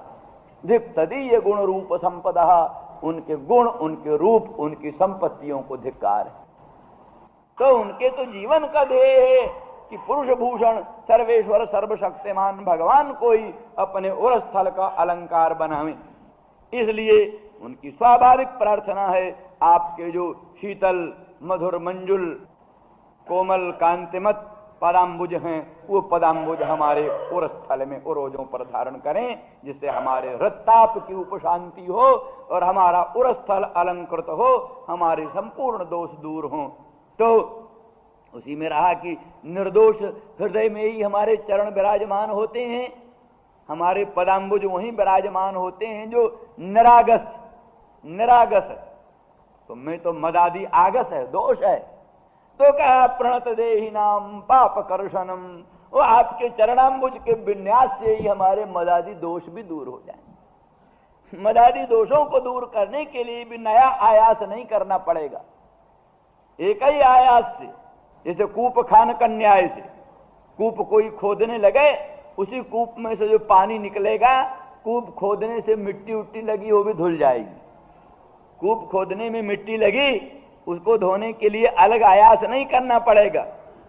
धिक्तदीय गुण रूप संपदा, उनके गुण, उनके रूप, उनकी संपत्तियों को धिक्कार है। तो उनके तो जीवन का ध्येय है कि पुरुष भूषण सर्वेश्वर सर्वशक्तिमान भगवान को ही अपने उरस्थल का अलंकार बनावे। इसलिए उनकी स्वाभाविक प्रार्थना है, आपके जो शीतल मधुर मंजुल कोमल कांतिमत पदाम्बुज हैं, वो पदाम्बुज हमारे उरस्थल में उरोजों पर धारण करें, जिससे हमारे हृत्ताप की उपशांति हो और हमारा उरस्थल अलंकृत हो, हमारे संपूर्ण दोष दूर हों। तो उसी में रहा कि निर्दोष हृदय में ही हमारे चरण विराजमान होते हैं, हमारे पदाम्बुज वहीं विराजमान होते हैं जो निरागस, निरागस। तो मैं तो मदादि आगस है, दोष है। तो कहा प्रणत देहि नाम पाप कर्षणम, वो आपके चरणाम्बुज के विन्यास से ही हमारे मदादि दोष भी दूर हो जाए। मदादि दोषों को दूर करने के लिए भी नया आयास नहीं करना पड़ेगा, एक ही आयास से। जैसे कूप खान कन्याय से, कूप कोई खोदने लगे, उसी कूप में से जो पानी निकलेगा, कूप खोदने से मिट्टी उट्टी लगी वो भी धुल जाएगी। कूप खोदने में मिट्टी लगी, उसको धोने के लिए अलग आयास नहीं करना पड़ेगा।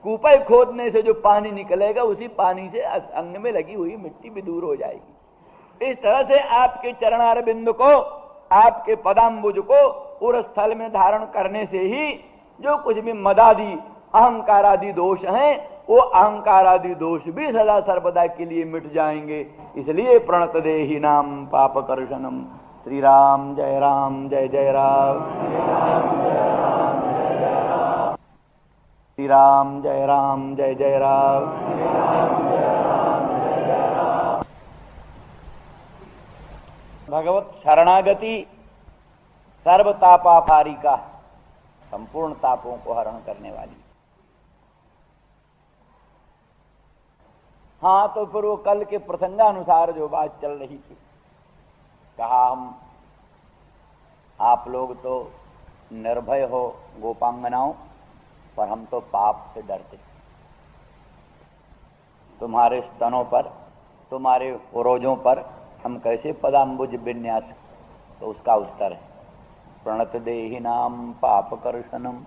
कूपे खोदने से जो पानी निकलेगा, उसी पानी से अंग में लगी हुई मिट्टी भी दूर हो जाएगी। इस तरह से आपके चरणार बिंदु को, आपके पदाम्बुज को उरस्थल में धारण करने से ही जो कुछ भी मदादि अहंकारादि दोष हैं, वो अहंकारादि दोष भी सदा सर्वदा के लिए मिट जाएंगे। इसलिए प्रणत देहि नाम पाप कर्षणम। श्री राम जय राम, जय जय राम। श्री राम जय राम, जय जय राम। भगवत शरणागति सर्वतापापारिका। संपूर्ण तापों को हरण करने वाली। हाँ, तो फिर वो कल के प्रसंगानुसार जो बात चल रही थी, कहा हम आप लोग तो निर्भय हो गोपांगनाओं, पर हम तो पाप से डरते। तुम्हारे स्तनों पर, तुम्हारे उरोजों पर हम कैसे पदाम्बुज विन्यास। तो उसका उत्तर है प्रणत देहि नाम पाप कर्षणम।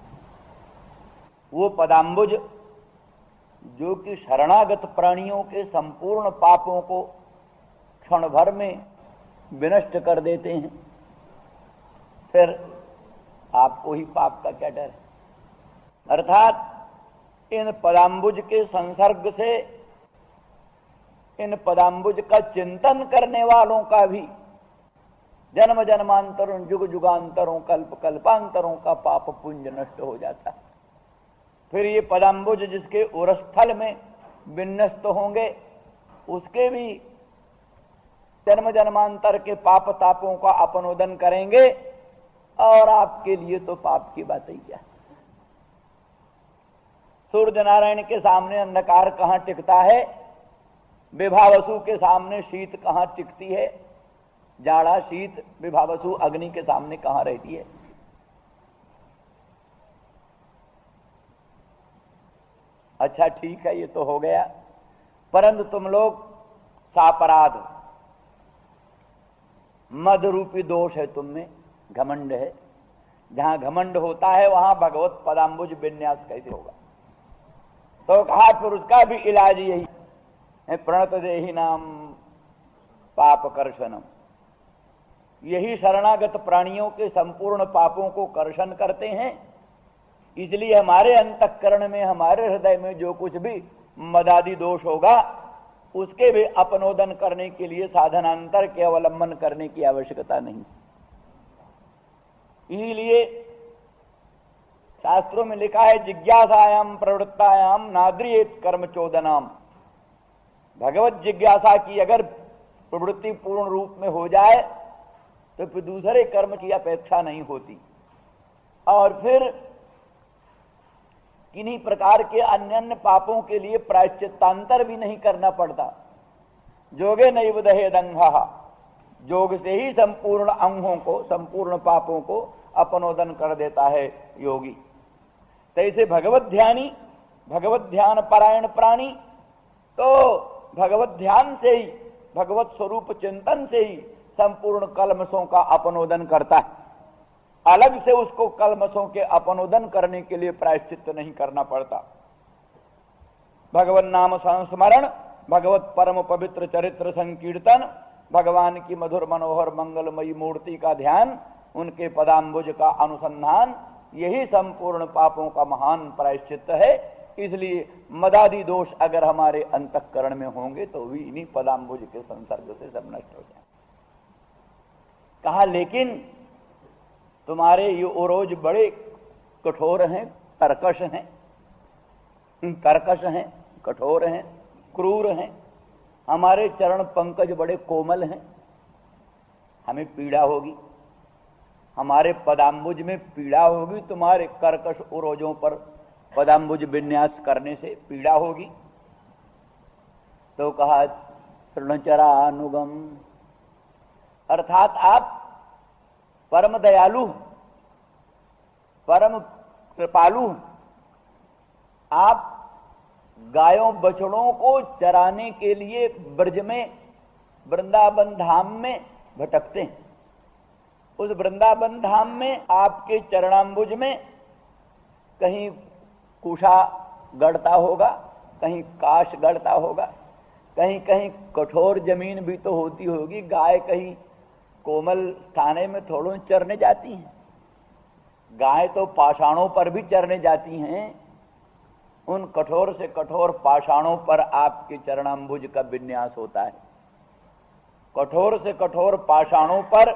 वो पदाम्बुज जो कि शरणागत प्राणियों के संपूर्ण पापों को क्षण भर में विनष्ट कर देते हैं, फिर आपको ही पाप का क्या डर है। अर्थात इन पदाम्बुज के संसर्ग से, इन पदाम्बुज का चिंतन करने वालों का भी जन्म जन्मांतरों, युग युगांतरों, कल्प कल्पांतरों का पाप पुंज नष्ट हो जाता है। फिर ये पदाम्बुज जिसके उरस्थल में विन्यस्त होंगे, उसके भी जन्म जन्मांतर के पाप तापों का अपनोदन करेंगे, और आपके लिए तो पाप की बात ही क्या। सूर्य नारायण के सामने अंधकार कहां टिकता है, विभावसु के सामने शीत कहां टिकती है, जाड़ा शीत विभावसु अग्नि के सामने कहां रहती है। अच्छा ठीक है, ये तो हो गया, परंतु तुम लोग सापराध, मद रूपी दोष है तुम में, घमंड है। जहां घमंड होता है वहां भगवत पदाम्बुज विन्यास कैसे होगा। तो कहा फिर उसका भी इलाज यही है, प्रणत देहि नाम पाप कर्षणम। यही शरणागत प्राणियों के संपूर्ण पापों को कर्षण करते हैं। इसलिए हमारे अंतःकरण में, हमारे हृदय में जो कुछ भी मदादि दोष होगा, उसके भी अपनोदन करने के लिए साधनांतर के अवलंबन करने की आवश्यकता नहीं। इसलिए शास्त्रों में लिखा है जिज्ञासायाम प्रवृत्तायाम नाद्रियेत कर्म चोदनाम। भगवत जिज्ञासा की अगर प्रवृत्ति पूर्ण रूप में हो जाए तो फिर दूसरे कर्म की अपेक्षा नहीं होती, और फिर किन्हीं प्रकार के अन्य अन्य पापों के लिए प्रायश्चित्तांतर भी नहीं करना पड़ता। जोगे नैव दहेद अंगः, योग से ही संपूर्ण अंगों को, संपूर्ण पापों को अपनोदन कर देता है योगी। तैसे भगवत ध्यानी, भगवत ध्यान परायण प्राणी तो भगवत ध्यान से ही, भगवत स्वरूप चिंतन से ही संपूर्ण कल्मषों का अपनोदन करता है। अलग से उसको कल्मषों के अपनोदन करने के लिए प्रायश्चित्त नहीं करना पड़ता। भगवत नाम संस्मरण, भगवत परम पवित्र चरित्र संकीर्तन, भगवान की मधुर मनोहर मंगलमयी मूर्ति का ध्यान, उनके पदाम्बुज का अनुसंधान, यही संपूर्ण पापों का महान प्रायश्चित्त है। इसलिए मदादि दोष अगर हमारे अंतःकरण में होंगे तो भी इन्हीं पदाम्बुज के संसर्ग से सब नष्ट हो जाए। कहा लेकिन तुम्हारे ये ओरोज बड़े कठोर हैं, कर्कश हैं, कर्कश हैं, कठोर हैं, क्रूर हैं। हमारे चरण पंकज बड़े कोमल हैं, हमें पीड़ा होगी, हमारे पदाम्बुज में पीड़ा होगी, तुम्हारे कर्कश ओरोजों पर पदाम्बुज विन्यास करने से पीड़ा होगी। तो कहा तृणचरानुगम, अर्थात आप परम दयालु, परम कृपालु, आप गायों बछड़ों को चराने के लिए ब्रज में, वृंदावन धाम में भटकते हैं। उस वृंदावन धाम में आपके चरणाम्बुज में कहीं कुशा गढ़ता होगा, कहीं काश गढ़ता होगा, कहीं कहीं कठोर जमीन भी तो होती होगी। गाय कहीं कोमल स्थाने में थोड़ों चरने जाती हैं, गाय तो पाषाणों पर भी चरने जाती हैं। उन कठोर से कठोर पाषाणों पर आपके चरणाम्बुज का विन्यास होता है। कठोर से कठोर पाषाणों पर,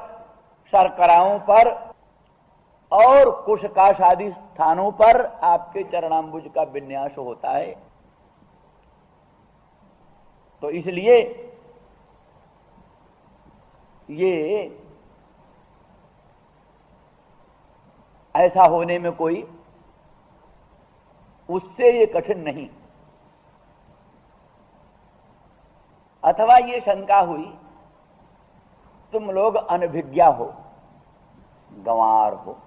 शर्कराओं पर और कुशकाश आदि स्थानों पर आपके चरणाम्बुज का विन्यास होता है। तो इसलिए ये ऐसा होने में कोई उससे ये कठिन नहीं। अथवा ये शंका हुई तुम लोग अनभिज्ञा हो, गंवार हो,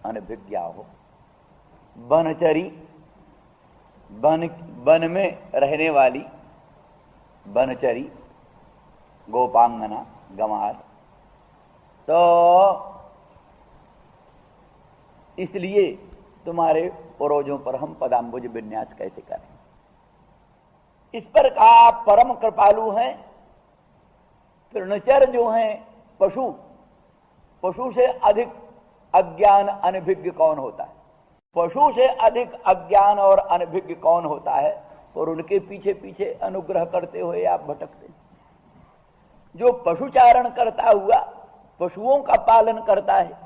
अनभिज्ञा हो, बनचरी, वन में रहने वाली बनचरी, गोपांगना, गंवार, तो इसलिए तुम्हारे पूर्वजों पर हम पदाम्बुज विन्यास कैसे करें। इस पर कहा आप परम कृपालु हैं। तृणचर जो हैं पशु, पशु से अधिक अज्ञान अनभिज्ञ कौन होता है? पशु से अधिक अज्ञान और अनभिज्ञ कौन होता है? और उनके पीछे पीछे अनुग्रह करते हुए आप भटकते हैं। जो पशुचारण करता हुआ पशुओं का पालन करता है,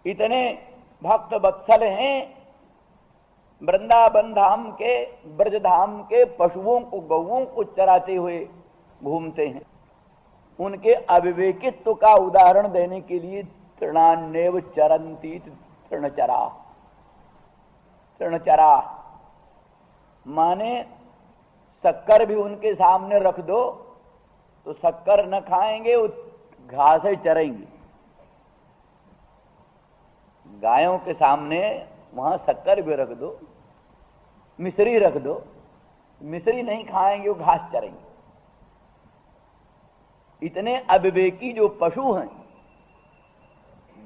इतने भक्त वत्सल हैं, वृंदावन धाम के, ब्रज धाम के पशुओं को, गौओं को चराते हुए घूमते हैं। उनके अविवेकित्व का उदाहरण देने के लिए तृणान्यव चरंती तृणचरा, तृणचरा माने शक्कर भी उनके सामने रख दो तो शक्कर न खाएंगे, घास ही चरेंगे। गायों के सामने वहां शक्कर भी रख दो, मिश्री रख दो, मिश्री नहीं खाएंगे, वो घास चरेंगे। इतने अविवेकी जो पशु हैं,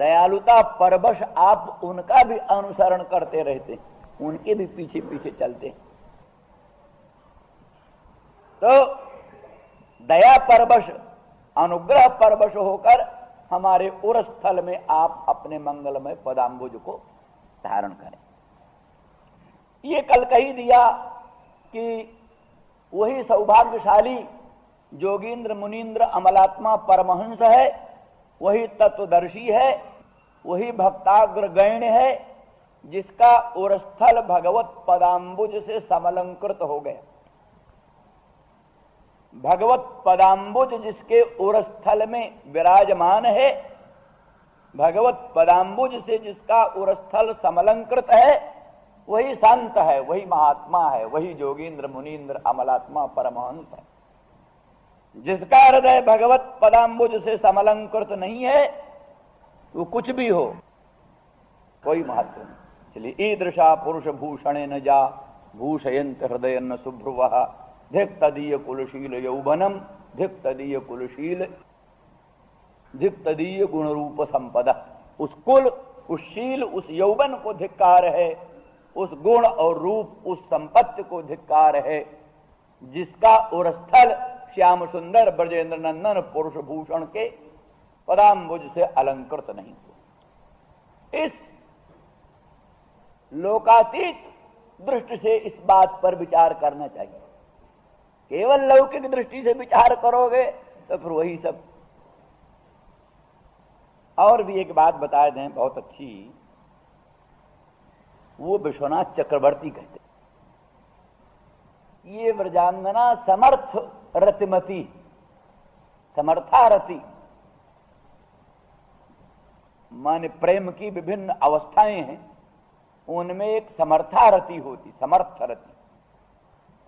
दयालुता परवश आप उनका भी अनुसरण करते रहते हैं, उनके भी पीछे पीछे चलते हैं। तो दया परवश, अनुग्रह परवश होकर हमारे उर स्थल में आप अपने मंगलमय पदाम्बुज को धारण करें। ये कल कही दिया कि वही सौभाग्यशाली जोगींद्र मुनीन्द्र अमलात्मा परमहंस है, वही तत्वदर्शी है, वही भक्ताग्र गण्य है, जिसका उरस्थल भगवत पदाम्बुज से समलंकृत हो गया। भगवत पदाम्बुज जिसके उरस्थल में विराजमान है, भगवत पदाम्बुज से जिसका उरस्थल समलंकृत है, वही संत है, वही महात्मा है, वही जोगींद्र मुनीन्द्र अमलात्मा परमहंस है। जिसका हृदय भगवत पदाम्बुज से समलंकृत नहीं है, वो कुछ भी हो, कोई महत्व नहीं। चलिए, ईदृशा पुरुष भूषण न जा भूषयंत हृदय न शुभ्रुव धिक तदीय कुलशील यौवनम धिक तदीय कुलशील धिक तदीय गुण रूप संपदा। उस कुल, उस शील, उस यौवन को धिक्कार है, उस गुण और रूप, उस संपत्ति को धिक्कार है, जिसका उरस्थल श्याम सुंदर ब्रजेंद्र नंदन पुरुष भूषण के पदाम्बुज से अलंकृत नहीं हुआ। इस लोकातीत दृष्टि से इस बात पर विचार करना चाहिए। केवल लौकिक दृष्टि से विचार करोगे तो फिर वही सब। और भी एक बात बता दें बहुत अच्छी, वो विश्वनाथ चक्रवर्ती कहते, ये व्रजांगना समर्थ रतिमती, समर्था रति माने प्रेम की विभिन्न अवस्थाएं हैं, उनमें एक समर्था रति होती, समर्थ रति।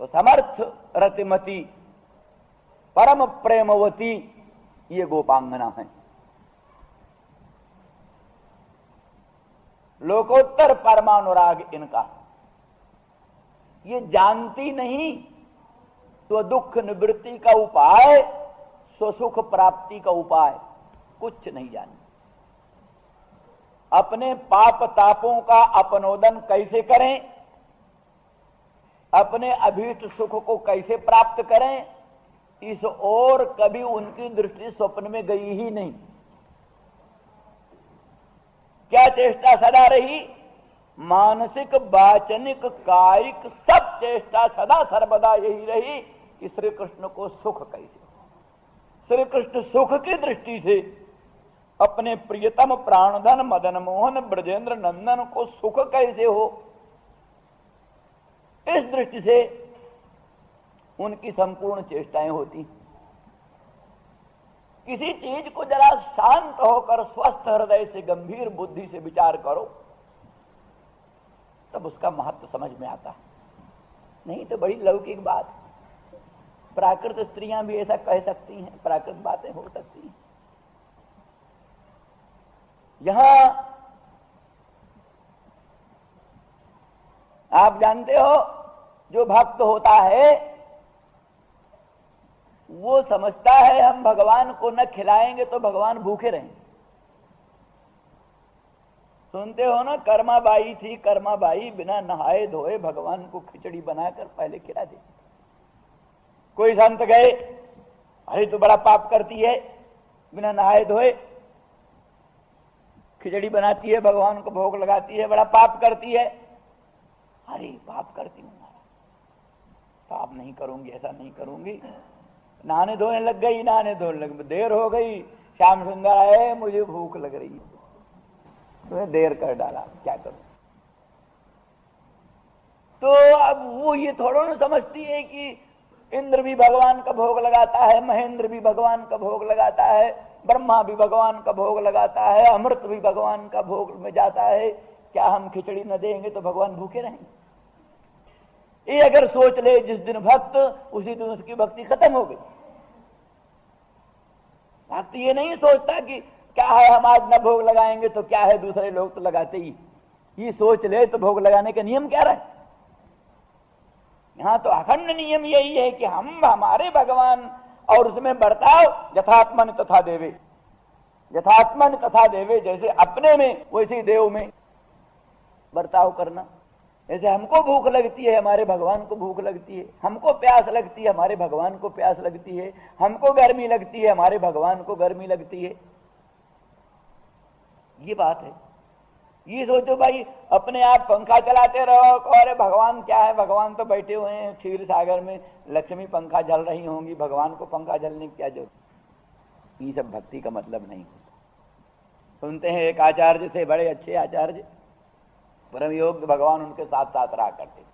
तो समर्थ रतिमती, परम प्रेमवती ये गोपांगना है। लोकोत्तर परमानुराग इनका, ये जानती नहीं तो दुख निवृत्ति का उपाय, स्वसुख प्राप्ति का उपाय कुछ नहीं जानती। अपने पाप तापों का अपनोदन कैसे करें, अपने अभीष्ट सुख को कैसे प्राप्त करें, इस ओर कभी उनकी दृष्टि स्वप्न में गई ही नहीं। क्या चेष्टा सदा रही? मानसिक, वाचनिक, कायिक सब चेष्टा सदा सर्वदा यही रही कि श्री कृष्ण को सुख कैसे, श्री कृष्ण सुख की दृष्टि से अपने प्रियतम प्राणधन मदन मोहन ब्रजेंद्र नंदन को सुख कैसे हो, इस दृष्टि से उनकी संपूर्ण चेष्टाएं होती। किसी चीज को जरा शांत होकर स्वस्थ हृदय से गंभीर बुद्धि से विचार करो, तब उसका महत्व समझ में आता है। नहीं तो बड़ी लौकिक बात, प्राकृत स्त्रियां भी ऐसा कह सकती हैं, प्राकृत बातें हो सकती हैं। यहां आप जानते हो, जो भक्त होता है वो समझता है हम भगवान को न खिलाएंगे तो भगवान भूखे रहेंगे। सुनते हो ना, कर्मा बाई थी, कर्मा बाई बिना नहाए धोए भगवान को खिचड़ी बनाकर पहले खिला दी। कोई संत गए, अरे तो बड़ा पाप करती है, बिना नहाए धोए खिचड़ी बनाती है, भगवान को भोग लगाती है, बड़ा पाप करती है। अरे पाप करती हूं, पाप नहीं करूंगी, ऐसा नहीं करूंगी। नहाने धोने लग गई, नहाने धोने लग, देर हो गई, श्याम सुंदर आए, मुझे भूख लग रही है, तो देर कर डाला, क्या करूं। तो अब वो ये थोड़ा ना समझती है कि इंद्र भी भगवान का भोग लगाता है, महेंद्र भी भगवान का भोग लगाता है, ब्रह्मा भी भगवान का भोग लगाता है, अमृत भी भगवान का भोग में जाता है। क्या हम खिचड़ी न देंगे तो भगवान भूखे रहेंगे? ये अगर सोच ले जिस दिन भक्त, उसी दिन उसकी भक्ति खत्म हो गई। भक्त ये नहीं सोचता कि क्या है हम आज न भोग लगाएंगे तो क्या है, दूसरे लोग तो लगाते ही। ये सोच ले तो भोग लगाने का नियम क्या रहे? यहां तो अखंड नियम यही है कि हम हमारे भगवान और उसमें बर्ताव यथात्मन तथा देवे, यथात्मन तथा देवे, जैसे अपने में वैसे देव में बर्ताव करना। जैसे हमको भूख लगती है, हमारे भगवान को भूख लगती है, हमको प्यास लगती है, हमारे भगवान को प्यास लगती है, हमको गर्मी लगती है, हमारे भगवान को गर्मी लगती है। ये बात है। ये सोचो भाई अपने आप पंखा चलाते रहो, अरे भगवान क्या है, भगवान तो बैठे हुए हैं क्षीर सागर में, लक्ष्मी पंखा झल रही होंगी, भगवान को पंखा झलने की क्या जरूरत। ये सब भक्ति का मतलब नहीं। सुनते हैं एक आचार्य थे, बड़े अच्छे आचार्य, परम योग्य, भगवान उनके साथ साथ रहा करते थे,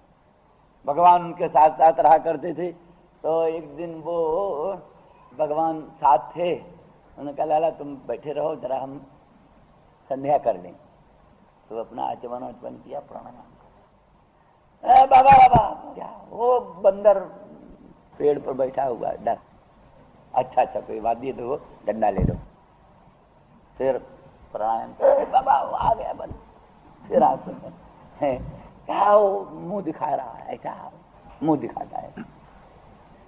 भगवान उनके साथ साथ रहा करते थे। तो एक दिन वो भगवान साथ थे, उन्होंने कहा लाला तुम बैठे रहो, जरा हम संध्या कर लें। तो अपना आचमन किया, प्रणाम। बाबा बाबा क्या, वो बंदर पेड़ पर बैठा हुआ डर, अच्छा अच्छा कोई बात नहीं, तो वो डंडा ले लो। फिर प्राणायाम, बाबा आ गया बंदर, फिर आप क्या वो मुंह दिखा रहा है, ऐसा मुंह दिखाता है।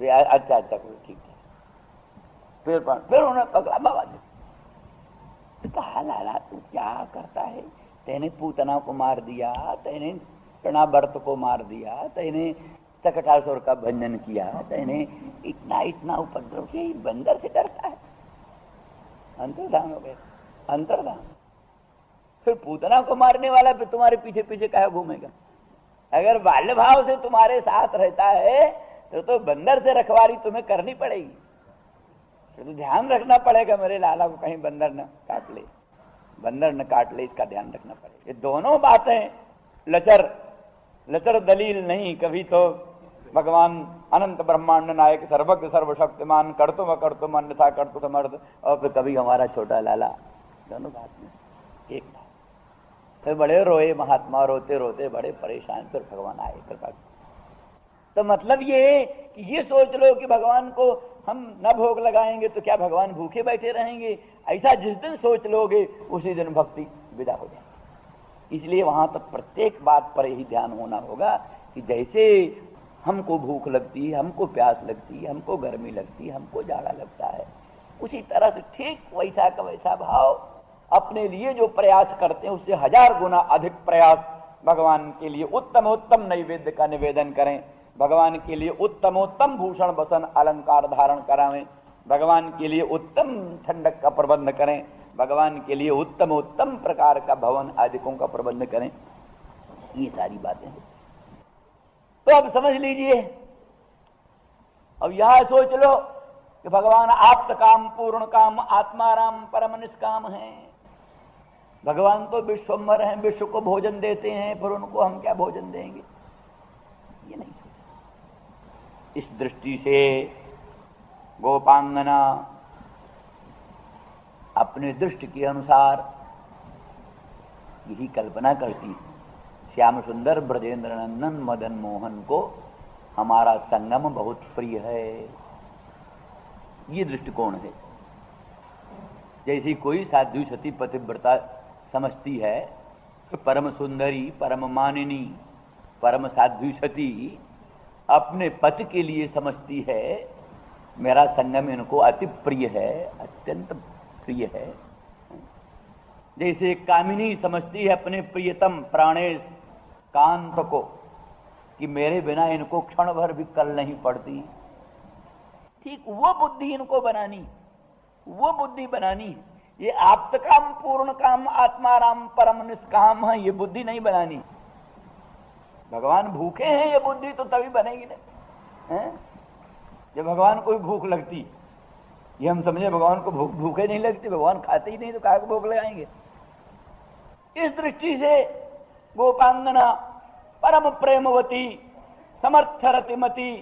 अच्छा अच्छा कोई ठीक है। फिर उन्होंने पकड़ा बाबा जी, कहा लाला तू क्या करता है, तेने पूतना को मार दिया, तेने प्रणा को मार दिया, तेने सकटासुर का भंजन किया, तेने इतना इतना उपद्रव किया, बंदर से डरता है। अंतर्धान हो गया, अंतर्धान। फिर पूतना को मारने वाला फिर तुम्हारे पीछे पीछे काहे घूमेगा? अगर बाल्य भाव से तुम्हारे साथ रहता है तो बंदर से रखवाली तुम्हें करनी पड़ेगी। तो ध्यान रखना पड़ेगा मेरे लाला को कहीं बंदर न काट ले, बंदर न काट ले, इसका ध्यान रखना पड़ेगा। ये दोनों बातें लचर लचर दलील नहीं। कभी तो भगवान अनंत ब्रह्मांड नायक सर्वज्ञ सर्वशक्तिमान कर्तुम अकर्तुम अन्यथा कर्तु समर्थ, और फिर कभी हमारा छोटा लाला, दोनों बात में एक था। फिर बड़े रोए महात्मा, रोते रोते बड़े परेशान, फिर भगवान आए कृपा। तो मतलब ये कि ये सोच लो कि भगवान को हम न भोग लगाएंगे तो क्या भगवान भूखे बैठे रहेंगे, ऐसा जिस दिन सोच लोगे उसी दिन भक्ति विदा हो जाएगी। इसलिए वहां तक प्रत्येक बात पर यही ध्यान होना होगा कि जैसे हमको भूख लगती है, हमको प्यास लगती है, हमको गर्मी लगती है, हमको जाड़ा लगता है, उसी तरह से ठीक वैसा का वैसा भाव अपने लिए जो प्रयास करते हैं उससे 1000 गुना अधिक प्रयास भगवान के लिए उत्तम उत्तम नैवेद्य का निवेदन करें, भगवान के लिए उत्तमोत्तम भूषण बसन अलंकार धारण करावें, भगवान के लिए उत्तम ठंडक का प्रबंध करें, भगवान के लिए उत्तम उत्तम प्रकार का भवन आदिकों का प्रबंध करें। ये सारी बातें हैं। तो अब समझ लीजिए, अब यहां सोच लो कि भगवान आप्त काम पूर्ण काम आत्मा राम परम निष्काम है। भगवान तो विश्वम्भर हैं, विश्व को भोजन देते हैं, फिर उनको हम क्या भोजन देंगे? ये नहीं। इस दृष्टि से गोपांगना अपने दृष्टि के अनुसार यही कल्पना करती है, श्याम सुंदर ब्रजेंद्र नंदन मदन मोहन को हमारा संगम बहुत प्रिय है। ये दृष्टिकोण है। जैसी कोई साध्वी सती पतिव्रता समझती है कि परम सुंदरी, परम मानिनी, परम साध्वी सती अपने पति के लिए समझती है मेरा संगम इनको अति प्रिय है, अत्यंत प्रिय है। जैसे कामिनी समझती है अपने प्रियतम प्राणेश कांत को कि मेरे बिना इनको क्षण भर भी कल नहीं पड़ती, ठीक वो बुद्धि इनको बनानी, वो बुद्धि बनानी। ये आप्त काम, पूर्ण काम, आत्माराम, परम निष्काम है, ये बुद्धि नहीं बनानी। भगवान भूखे हैं, ये बुद्धि तो तभी बनेगी ना। जब भगवान को भूख लगती, ये हम समझे भगवान को भूखे नहीं लगती, भगवान खाते ही नहीं तो काहे को भूख लगाएंगे। इस दृष्टि से गोपांगना परम प्रेमवती समर्थ रतिमती